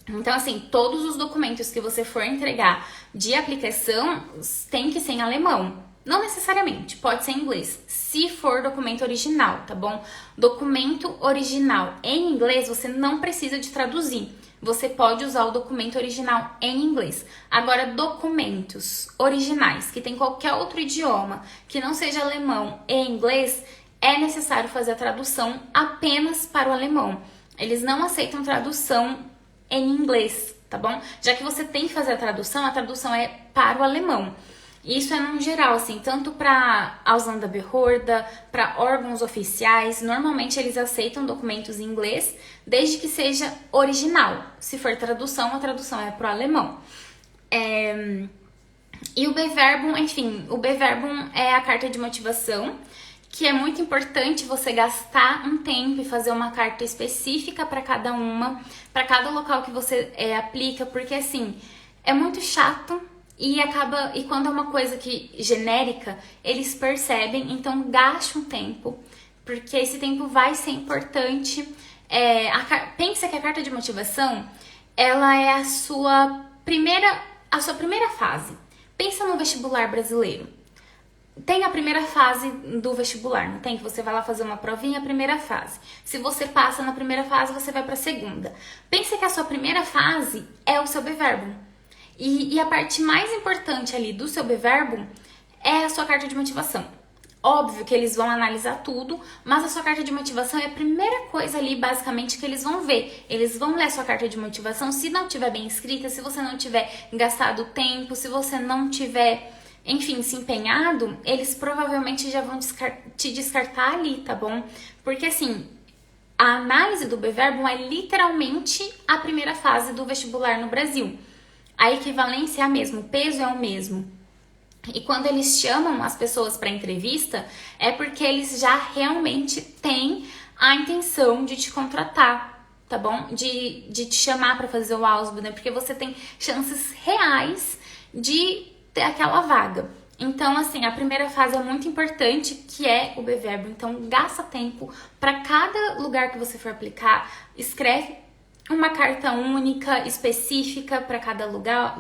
Então, assim, todos os documentos que você for entregar de aplicação tem que ser em alemão. Não necessariamente, pode ser em inglês, se for documento original, tá bom? Documento original em inglês você não precisa de traduzir. Você pode usar o documento original em inglês. Agora, documentos originais que tem qualquer outro idioma que não seja alemão e inglês, é necessário fazer a tradução apenas para o alemão. Eles não aceitam tradução em inglês, tá bom? Já que você tem que fazer a tradução é para o alemão. Isso é no geral, assim, tanto para Ausländerbehörde, para órgãos oficiais. Normalmente eles aceitam documentos em inglês, desde que seja original. Se for tradução, a tradução é para o alemão. E o B-Verbum, enfim, o B-Verbum é a carta de motivação, que é muito importante você gastar um tempo e fazer uma carta específica para cada local que você aplica, porque assim, é muito chato. E quando é uma coisa genérica, eles percebem, então gaste um tempo, porque esse tempo vai ser importante. Pensa que a carta de motivação, ela é a sua primeira fase. Pensa no vestibular brasileiro. Tem a primeira fase do vestibular, não tem? Que você vai lá fazer uma provinha, a primeira fase. Se você passa na primeira fase, você vai para a segunda. Pensa que a sua primeira fase é o seu B-Verbum. E a parte mais importante ali do seu B-Verbum é a sua carta de motivação. Óbvio que eles vão analisar tudo, mas a sua carta de motivação é a primeira coisa ali, basicamente, que eles vão ver. Eles vão ler a sua carta de motivação, se não tiver bem escrita, se você não tiver gastado tempo, se você não tiver, enfim, se empenhado, eles provavelmente já vão te descartar ali, tá bom? Porque, assim, a análise do B-Verbum é literalmente a primeira fase do vestibular no Brasil. A equivalência é a mesma, o peso é o mesmo. E quando eles chamam as pessoas para entrevista, é porque eles já realmente têm a intenção de te contratar, tá bom? De te chamar para fazer o Ausbildung, né? Porque você tem chances reais de ter aquela vaga. Então, assim, a primeira fase é muito importante, que é o B-Verbum. Então, gasta tempo para cada lugar que você for aplicar, escreve uma carta única, específica para cada lugar.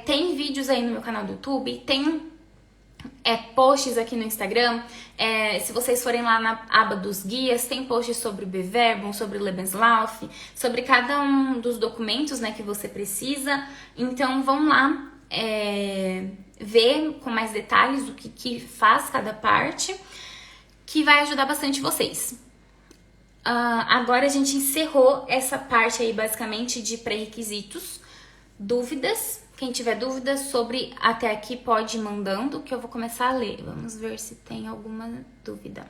Tem vídeos aí no meu canal do YouTube, tem posts aqui no Instagram. Se vocês forem lá na aba dos guias, tem posts sobre o Bewerbung, sobre o Lebenslauf, sobre cada um dos documentos, né, que você precisa. Então vão lá ver com mais detalhes o que faz cada parte, que vai ajudar bastante vocês. Agora a gente encerrou essa parte aí basicamente de pré-requisitos. Dúvidas? Quem tiver dúvidas sobre até aqui pode ir mandando, que eu vou começar a ler. Vamos ver se tem alguma dúvida.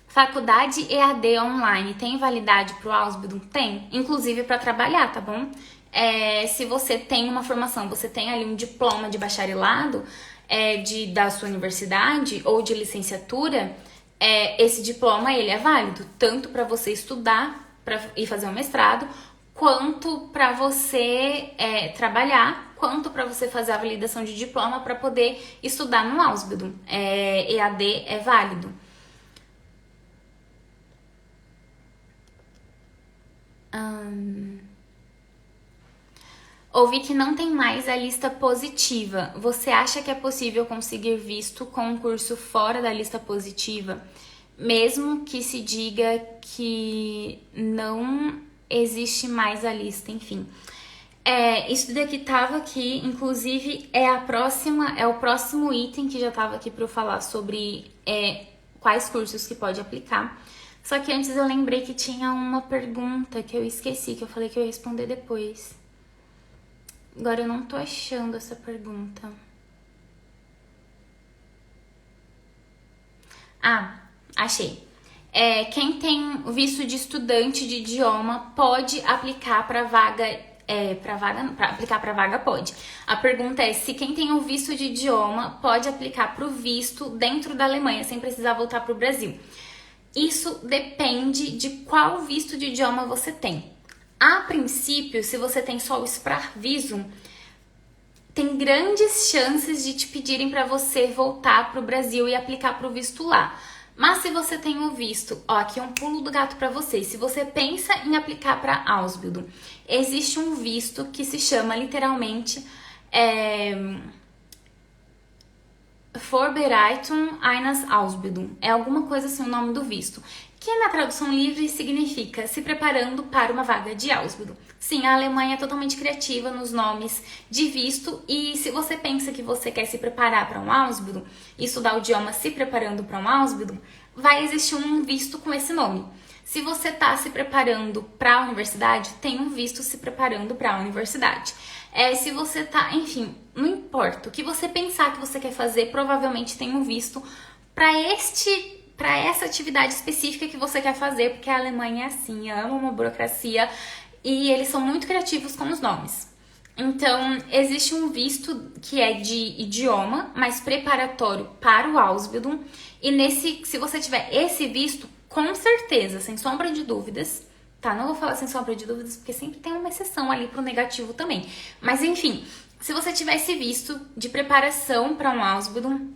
Faculdade EAD online tem validade para o Ausbildung? Tem, inclusive para trabalhar, tá bom? Se você tem uma formação, você tem ali um diploma de bacharelado da sua universidade ou de licenciatura, esse diploma ele é válido tanto para você estudar e fazer um mestrado, quanto para você trabalhar, quanto para você fazer a validação de diploma para poder estudar no Ausbildung. EAD é válido. Ouvi que não tem mais a lista positiva. Você acha que é possível conseguir visto com um curso fora da lista positiva, mesmo que se diga que não existe mais a lista, enfim? Isso daqui tava aqui, inclusive é o próximo item que já tava aqui para eu falar sobre quais cursos que pode aplicar. Só que antes eu lembrei que tinha uma pergunta que eu esqueci, que eu falei que eu ia responder depois. Agora eu não tô achando essa pergunta. Achei. Quem tem visto de estudante de idioma pode aplicar para vaga. Aplicar para vaga pode. A pergunta é se quem tem o visto de idioma pode aplicar para o visto dentro da Alemanha sem precisar voltar para o Brasil. Isso depende de qual visto de idioma você tem. A princípio, se você tem só o Sprachvisum, tem grandes chances de te pedirem para você voltar para o Brasil e aplicar para o visto lá. Mas se você tem o visto, aqui é um pulo do gato para você. Se você pensa em aplicar para Ausbildung, existe um visto que se chama literalmente Vorbereitung eines Ausbildung. É alguma coisa assim o nome do visto, que na tradução livre significa se preparando para uma vaga de Ausbildung. Sim, a Alemanha é totalmente criativa nos nomes de visto, e se você pensa que você quer se preparar para um Ausbildung, estudar o idioma se preparando para um Ausbildung, vai existir um visto com esse nome. Se você está se preparando para a universidade, tem um visto se preparando para a universidade. Se você tá, enfim, não importa. O que você pensar que você quer fazer, provavelmente tem um visto para essa atividade específica que você quer fazer, porque a Alemanha é assim, ama uma burocracia e eles são muito criativos com os nomes. Então, existe um visto que é de idioma, mas preparatório para o Ausbildung, e se você tiver esse visto, com certeza, sem sombra de dúvidas, tá? Não vou falar sem sombra de dúvidas, porque sempre tem uma exceção ali pro negativo também. Mas enfim, se você tiver esse visto de preparação para um Ausbildung,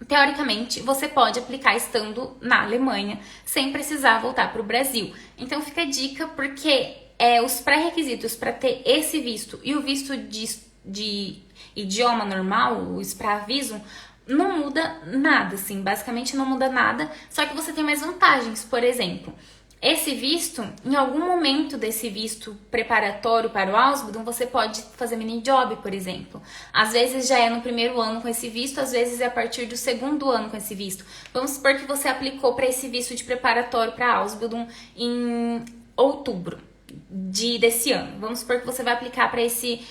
teoricamente, você pode aplicar estando na Alemanha, sem precisar voltar para o Brasil. Então fica a dica, porque os pré-requisitos para ter esse visto e o visto de idioma normal, o Sprachvisum, não muda nada, assim, basicamente não muda nada, só que você tem mais vantagens. Por exemplo, esse visto, em algum momento desse visto preparatório para o Ausbildung, você pode fazer mini job, por exemplo. Às vezes já é no primeiro ano com esse visto, às vezes é a partir do segundo ano com esse visto. Vamos supor que você aplicou para esse visto de preparatório para Ausbildung em outubro desse ano. Vamos supor que você vai aplicar para esse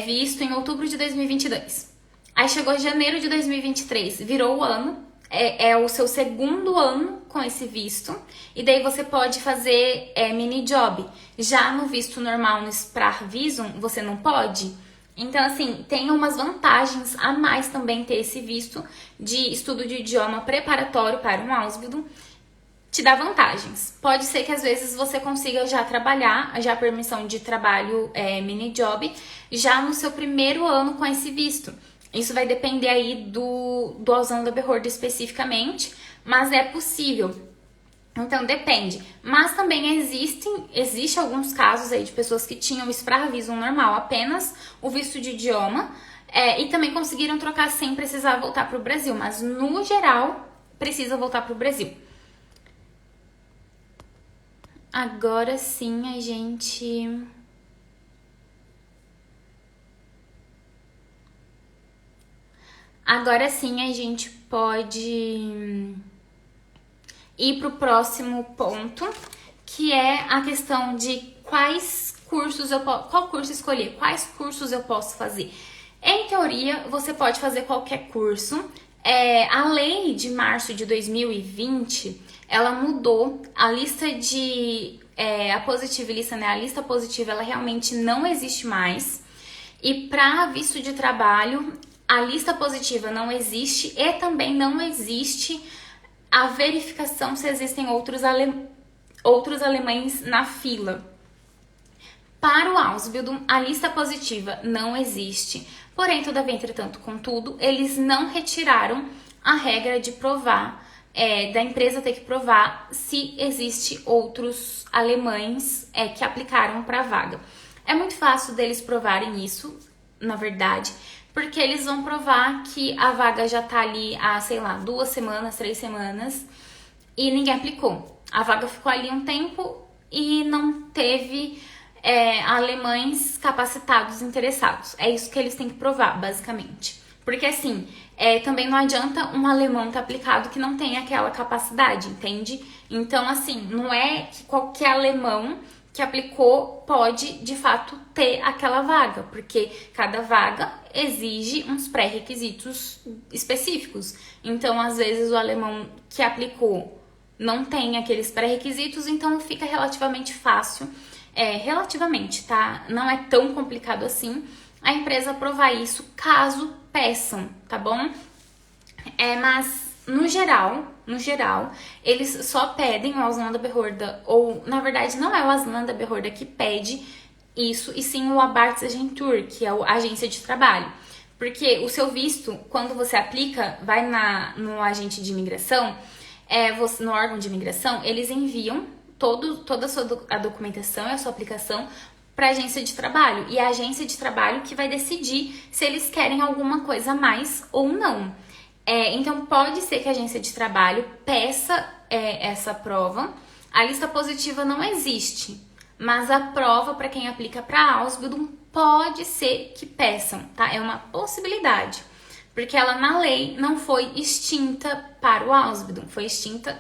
visto em outubro de 2022. Aí chegou janeiro de 2023, virou o ano, é o seu segundo ano com esse visto, e daí você pode fazer mini job. Já no visto normal, no Sprachvisum, você não pode. Então, assim, tem umas vantagens a mais também ter esse visto de estudo de idioma preparatório para um Ausbildung. Te dá vantagens. Pode ser que às vezes você consiga já trabalhar, já permissão de trabalho mini job, já no seu primeiro ano com esse visto. Isso vai depender aí do Ausländerbehörde especificamente, mas é possível. Então depende, mas também existe alguns casos aí de pessoas que tinham isso para visum normal, apenas o visto de idioma, e também conseguiram trocar sem precisar voltar para o Brasil, mas no geral precisa voltar para o Brasil. Agora sim a gente... Agora sim a gente pode ir para o próximo ponto, que é a questão de quais cursos qual curso escolher, quais cursos eu posso fazer. Em teoria, você pode fazer qualquer curso. A lei de março de 2020, ela mudou a lista de... a positiva lista, né? A lista positiva, ela realmente não existe mais. E para visto de trabalho, a lista positiva não existe e também não existe a verificação se existem outros alemães na fila. Para o Ausbildung, a lista positiva não existe. Porém, todavia, entretanto, contudo, eles não retiraram a regra de provar, da empresa ter que provar se existe outros alemães que aplicaram para a vaga. É muito fácil deles provarem isso, na verdade, porque eles vão provar que a vaga já tá ali há, sei lá, 2 semanas, 3 semanas e ninguém aplicou. A vaga ficou ali um tempo e não teve alemães capacitados interessados. É isso que eles têm que provar, basicamente. Porque assim, também não adianta um alemão ter aplicado que não tem aquela capacidade, entende? Então, assim, não é que qualquer alemão que aplicou pode, de fato, ter aquela vaga, porque cada vaga exige uns pré-requisitos específicos. Então, às vezes, o alemão que aplicou não tem aqueles pré-requisitos, então fica relativamente fácil, relativamente, tá? Não é tão complicado assim a empresa aprovar isso caso peçam, tá bom? Mas no geral, eles só pedem o Ausländerbehörde, ou na verdade não é o Ausländerbehörde que pede isso, e sim o Arbeitsagentur, que é a agência de trabalho. Porque o seu visto, quando você aplica, vai no agente de imigração, no órgão de imigração, eles enviam toda a documentação e a sua aplicação para a agência de trabalho. E é a agência de trabalho que vai decidir se eles querem alguma coisa a mais ou não. Então, pode ser que a agência de trabalho peça essa prova. A lista positiva não existe, mas a prova para quem aplica para a Ausbildung pode ser que peçam, tá? É uma possibilidade, porque ela na lei não foi extinta para o Ausbildung, foi extinta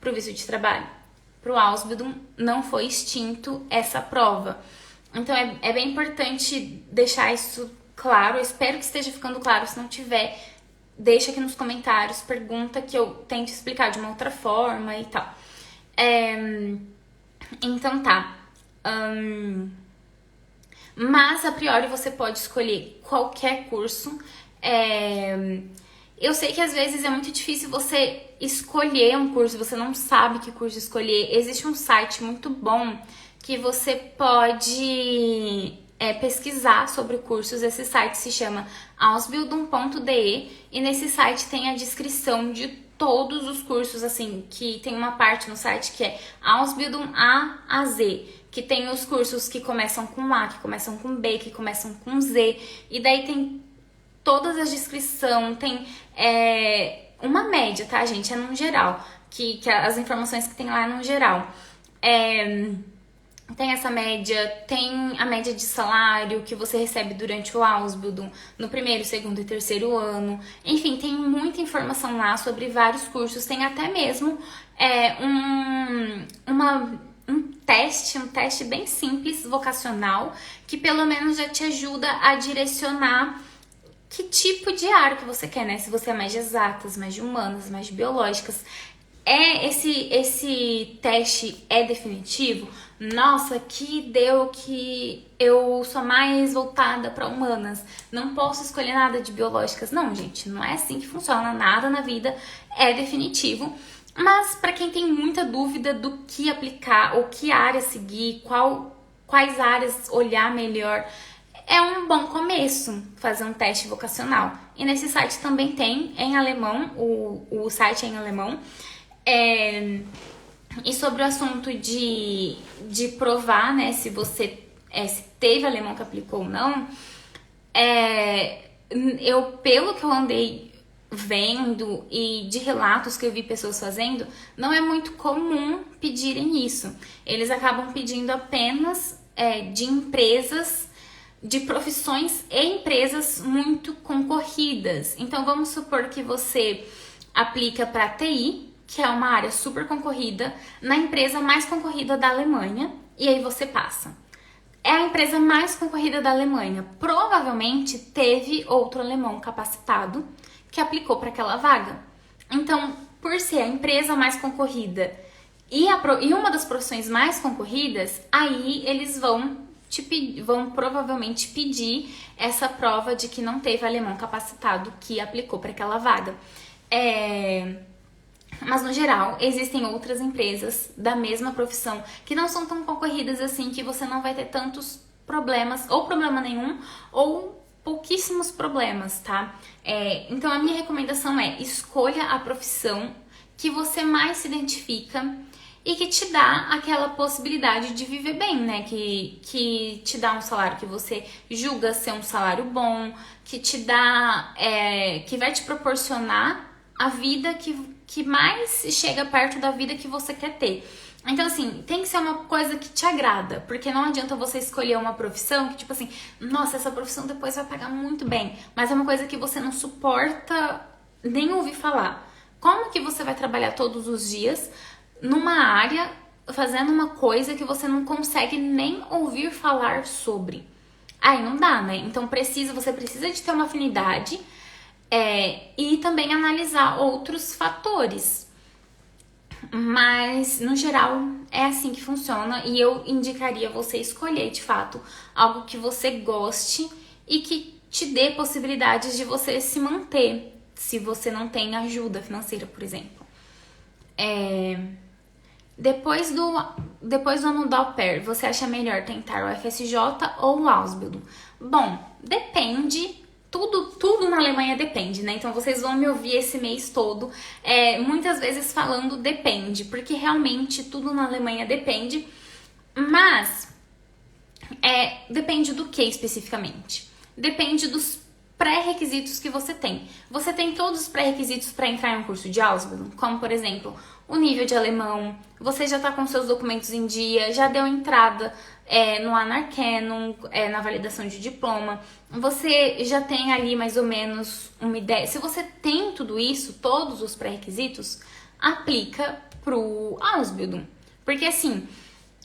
para o visto de trabalho. Para o Ausbildung não foi extinto essa prova. Então, é bem importante deixar isso claro. Eu espero que esteja ficando claro. Se não tiver, deixa aqui nos comentários, pergunta que eu tento explicar de uma outra forma e tal. Então tá. Mas a priori você pode escolher qualquer curso. Eu sei que às vezes é muito difícil você escolher um curso, você não sabe que curso escolher. Existe um site muito bom que você pode pesquisar sobre cursos. Esse site se chama ausbildung.de e nesse site tem a descrição de todos os cursos, assim, que tem uma parte no site que é Ausbildung A a Z, que tem os cursos que começam com A, que começam com B, que começam com Z, e daí tem todas as descrições, tem uma média, tá, gente? É no geral, que as informações que tem lá é no geral. Tem essa média, tem a média de salário que você recebe durante o Ausbildung, no primeiro, segundo e terceiro ano. Enfim, tem muita informação lá sobre vários cursos. Tem até mesmo um teste bem simples, vocacional, que pelo menos já te ajuda a direcionar que tipo de área que você quer, né? Se você é mais de exatas, mais de humanas, mais de biológicas. Esse teste é definitivo? Nossa, que deu que eu sou mais voltada para humanas, não posso escolher nada de biológicas. Não, gente, não é assim que funciona. Nada na vida é definitivo. Mas para quem tem muita dúvida do que aplicar, ou que área seguir, quais áreas olhar melhor, é um bom começo fazer um teste vocacional. E nesse site também tem em alemão, o site é em alemão. E sobre o assunto de provar, né, se você se teve alemão que aplicou ou não, pelo que eu andei vendo e de relatos que eu vi pessoas fazendo, não é muito comum pedirem isso. Eles acabam pedindo apenas de empresas, de profissões e empresas muito concorridas. Então vamos supor que você aplica para TI, que é uma área super concorrida, na empresa mais concorrida da Alemanha, e aí você passa. É a empresa mais concorrida da Alemanha. Provavelmente teve outro alemão capacitado que aplicou para aquela vaga. Então, por ser a empresa mais concorrida e uma das profissões mais concorridas, aí eles vão provavelmente pedir essa prova de que não teve alemão capacitado que aplicou para aquela vaga. Mas no geral, existem outras empresas da mesma profissão que não são tão concorridas assim, que você não vai ter tantos problemas, ou problema nenhum, ou pouquíssimos problemas, tá? Então a minha recomendação é: escolha a profissão que você mais se identifica e que te dá aquela possibilidade de viver bem, né? Que te dá um salário que você julga ser um salário bom, que te dá, que vai te proporcionar a vida que mais chega perto da vida que você quer ter. Então, assim, tem que ser uma coisa que te agrada, porque não adianta você escolher uma profissão que, tipo assim, nossa, essa profissão depois vai pagar muito bem, mas é uma coisa que você não suporta nem ouvir falar. Como que você vai trabalhar todos os dias numa área, fazendo uma coisa que você não consegue nem ouvir falar sobre? Aí não dá, né? Então você precisa de ter uma afinidade e também analisar outros fatores. Mas, no geral, é assim que funciona, e eu indicaria você escolher, de fato, algo que você goste e que te dê possibilidades de você se manter, se você não tem ajuda financeira, por exemplo. Depois do ano da au pair, você acha melhor tentar o FSJ ou o Ausbildung? Bom, depende. Tudo na Alemanha depende, né? Então vocês vão me ouvir esse mês todo muitas vezes falando depende, porque realmente tudo na Alemanha depende, mas depende do que especificamente? Depende dos pré-requisitos que você tem. Você tem todos os pré-requisitos para entrar em um curso de Ausbildung, como por exemplo, o nível de alemão, você já está com seus documentos em dia, já deu entrada no Anerkennung, na validação de diploma, você já tem ali mais ou menos uma ideia. Se você tem tudo isso, todos os pré-requisitos, aplica pro Ausbildung. Porque assim,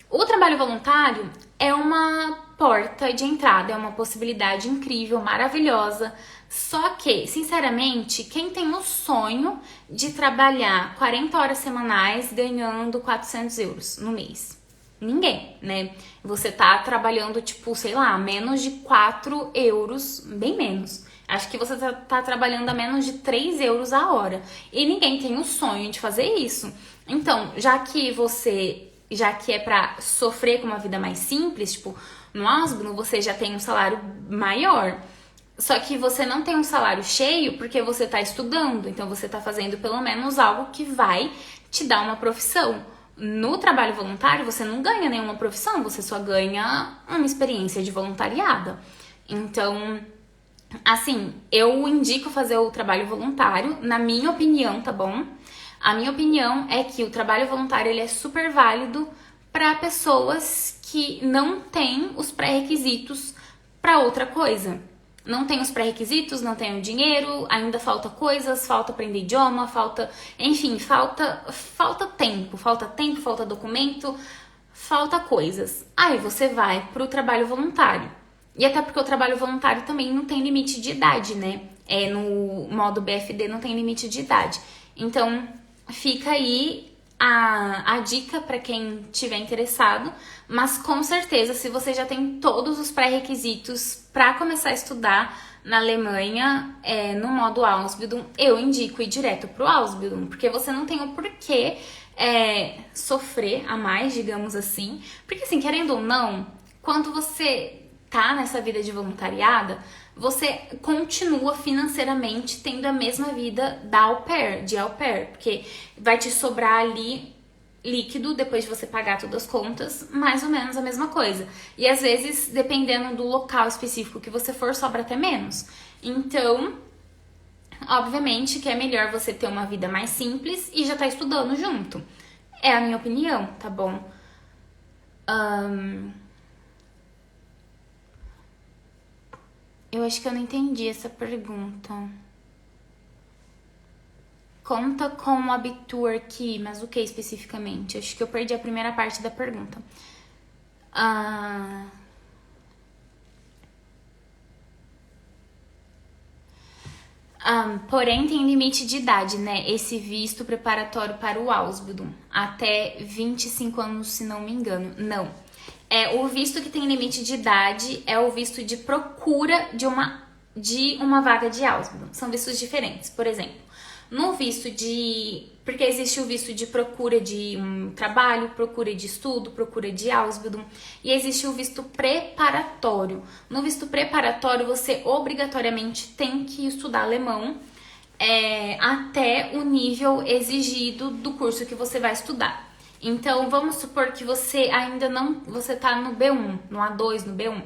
o trabalho voluntário é uma porta de entrada, é uma possibilidade incrível, maravilhosa. Só que, sinceramente, quem tem o sonho de trabalhar 40 horas semanais ganhando 400 euros no mês? Ninguém, né? Você tá trabalhando, tipo, sei lá, menos de 4 euros, bem menos. Acho que você tá trabalhando a menos de 3 euros a hora. E ninguém tem o sonho de fazer isso. Então, já que é pra sofrer com uma vida mais simples, tipo, no Ausbildung você já tem um salário maior. Só que você não tem um salário cheio porque você tá estudando. Então, você tá fazendo pelo menos algo que vai te dar uma profissão. No trabalho voluntário, você não ganha nenhuma profissão, você só ganha uma experiência de voluntariado. Então, assim, eu indico fazer o trabalho voluntário, na minha opinião, tá bom? A minha opinião é que o trabalho voluntário ele é super válido para pessoas que não têm os pré-requisitos para outra coisa. Não tem os pré-requisitos, não tem o dinheiro, ainda falta coisas, falta aprender idioma, falta tempo, falta documento, falta coisas. Aí você vai pro trabalho voluntário. E até porque o trabalho voluntário também não tem limite de idade, né? No modo BFD não tem limite de idade. Então, fica aí a dica para quem tiver interessado, mas com certeza, se você já tem todos os pré-requisitos para começar a estudar na Alemanha, no modo Ausbildung, eu indico ir direto pro Ausbildung, porque você não tem o porquê sofrer a mais, digamos assim, porque assim, querendo ou não, quando você tá nessa vida de voluntariado, você continua financeiramente tendo a mesma vida da au pair, de au pair, porque vai te sobrar ali líquido, depois de você pagar todas as contas, mais ou menos a mesma coisa. E às vezes, dependendo do local específico que você for, sobra até menos. Então, obviamente que é melhor você ter uma vida mais simples e já tá estudando junto. É a minha opinião, tá bom? Eu acho que eu não entendi essa pergunta. Conta com o Abitur aqui, mas o que especificamente? Acho que eu perdi a primeira parte da pergunta. Porém, tem limite de idade, né? Esse visto preparatório para o Ausbildung. Até 25 anos, se não me engano. Não. O visto que tem limite de idade é o visto de procura de uma vaga de Ausbildung. São vistos diferentes. Por exemplo, no visto de... Porque existe o visto de procura de um trabalho, procura de estudo, procura de Ausbildung. E existe o visto preparatório. No visto preparatório, você obrigatoriamente tem que estudar alemão até o nível exigido do curso que você vai estudar. Então, vamos supor que você ainda não... Você tá no B1, no A2, no B1.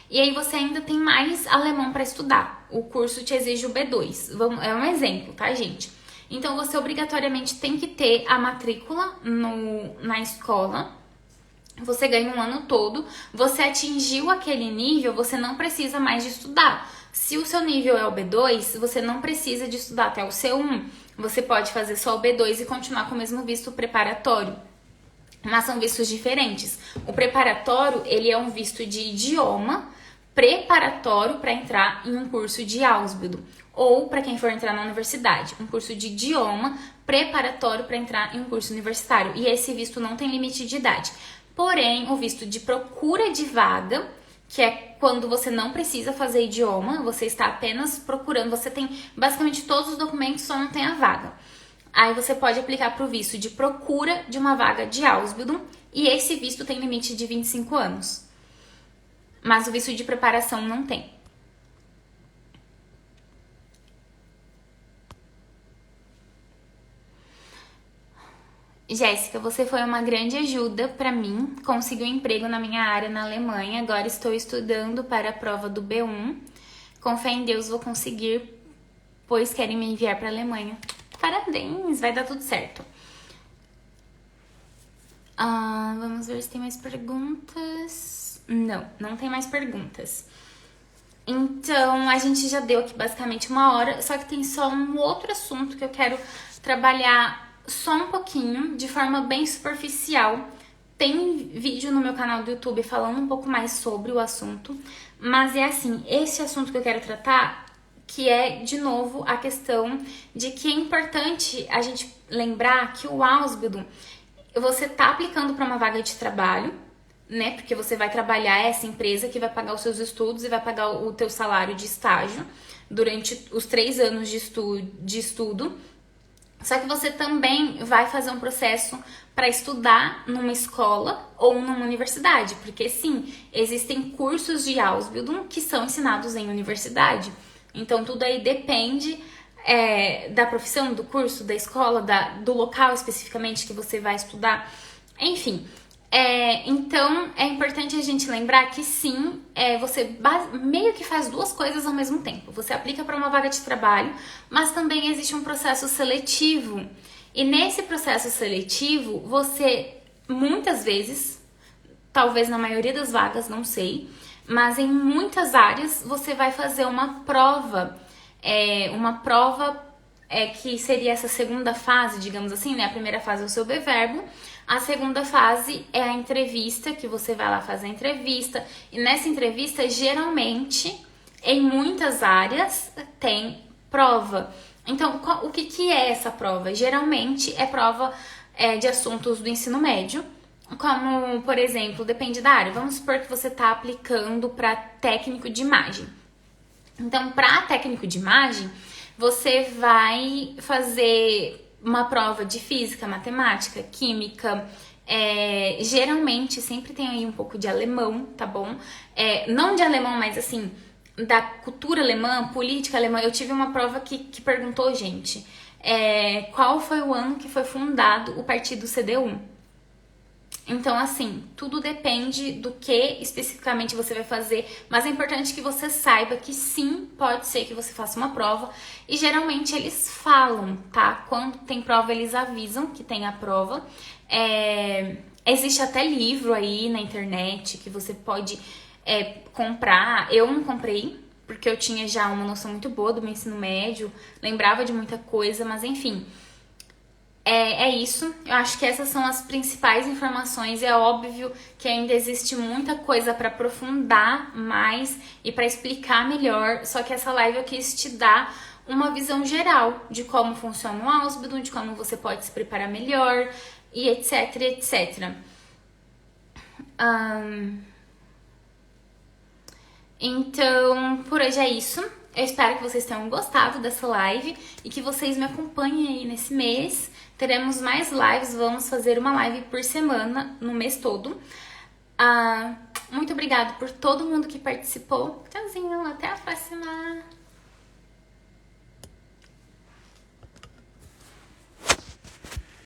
E aí você ainda tem mais alemão para estudar. O curso te exige o B2. É um exemplo, tá, gente? Então, você obrigatoriamente tem que ter a matrícula na escola. Você ganha um ano todo. Você atingiu aquele nível, você não precisa mais de estudar. Se o seu nível é o B2, você não precisa de estudar até o C1. Você pode fazer só o B2 e continuar com o mesmo visto preparatório. Mas são vistos diferentes. O preparatório, ele é um visto de idioma preparatório para entrar em um curso de Ausbildung. Ou para quem for entrar na universidade, um curso de idioma preparatório para entrar em um curso universitário. E esse visto não tem limite de idade. Porém, o visto de procura de vaga, que é quando você não precisa fazer idioma, você está apenas procurando, você tem basicamente todos os documentos, só não tem a vaga. Aí você pode aplicar para o visto de procura de uma vaga de Ausbildung, e esse visto tem limite de 25 anos. Mas o visto de preparação não tem. Jéssica, você foi uma grande ajuda para mim. Consegui um emprego na minha área na Alemanha. Agora estou estudando para a prova do B1. Com fé em Deus vou conseguir, pois querem me enviar para a Alemanha. Parabéns, vai dar tudo certo. Vamos ver se tem mais perguntas. Não tem mais perguntas. Então, a gente já deu aqui basicamente 1 hora, só que tem só um outro assunto que eu quero trabalhar só um pouquinho, de forma bem superficial. Tem vídeo no meu canal do YouTube falando um pouco mais sobre o assunto, mas é assim, esse assunto que eu quero tratar, que é, de novo, a questão de que é importante a gente lembrar que o Ausbildung, você tá aplicando para uma vaga de trabalho, né? Porque você vai trabalhar essa empresa que vai pagar os seus estudos e vai pagar o teu salário de estágio durante os 3 anos de estudo. Só que você também vai fazer um processo para estudar numa escola ou numa universidade, porque sim, existem cursos de Ausbildung que são ensinados em universidade. Então tudo aí depende da profissão, do curso, da escola, do local especificamente que você vai estudar. Enfim, então é importante a gente lembrar que sim, você meio que faz 2 coisas ao mesmo tempo. Você aplica para uma vaga de trabalho, mas também existe um processo seletivo. E nesse processo seletivo, você muitas vezes, talvez na maioria das vagas, não sei, mas em muitas áreas você vai fazer uma prova. Que seria essa segunda fase, digamos assim, né? A primeira fase é o seu B-verbo, a segunda fase é a entrevista, que você vai lá fazer a entrevista, e nessa entrevista, geralmente, em muitas áreas, tem prova. Então, o que é essa prova? Geralmente é prova de assuntos do ensino médio, como, por exemplo, depende da área. Vamos supor que você está aplicando para técnico de imagem. Então, para técnico de imagem, você vai fazer uma prova de física, matemática, química, geralmente sempre tem aí um pouco de alemão, tá bom? Não de alemão, mas assim, da cultura alemã, política alemã. Eu tive uma prova que perguntou, gente, qual foi o ano que foi fundado o partido CDU? Então, assim, tudo depende do que especificamente você vai fazer, mas é importante que você saiba que sim, pode ser que você faça uma prova, e geralmente eles falam, tá? Quando tem prova, eles avisam que tem a prova. Existe até livro aí na internet que você pode comprar. Eu não comprei, porque eu tinha já uma noção muito boa do meu ensino médio, lembrava de muita coisa, mas enfim. É isso, eu acho que essas são as principais informações. É óbvio que ainda existe muita coisa para aprofundar mais e para explicar melhor, só que essa live eu quis te dar uma visão geral de como funciona o Ausbildung, de como você pode se preparar melhor e etc, etc. Então, por hoje é isso. Eu espero que vocês tenham gostado dessa live e que vocês me acompanhem aí nesse mês. Teremos mais lives, vamos fazer uma live por semana no mês todo. Muito obrigada por todo mundo que participou. Tchauzinho, até a próxima!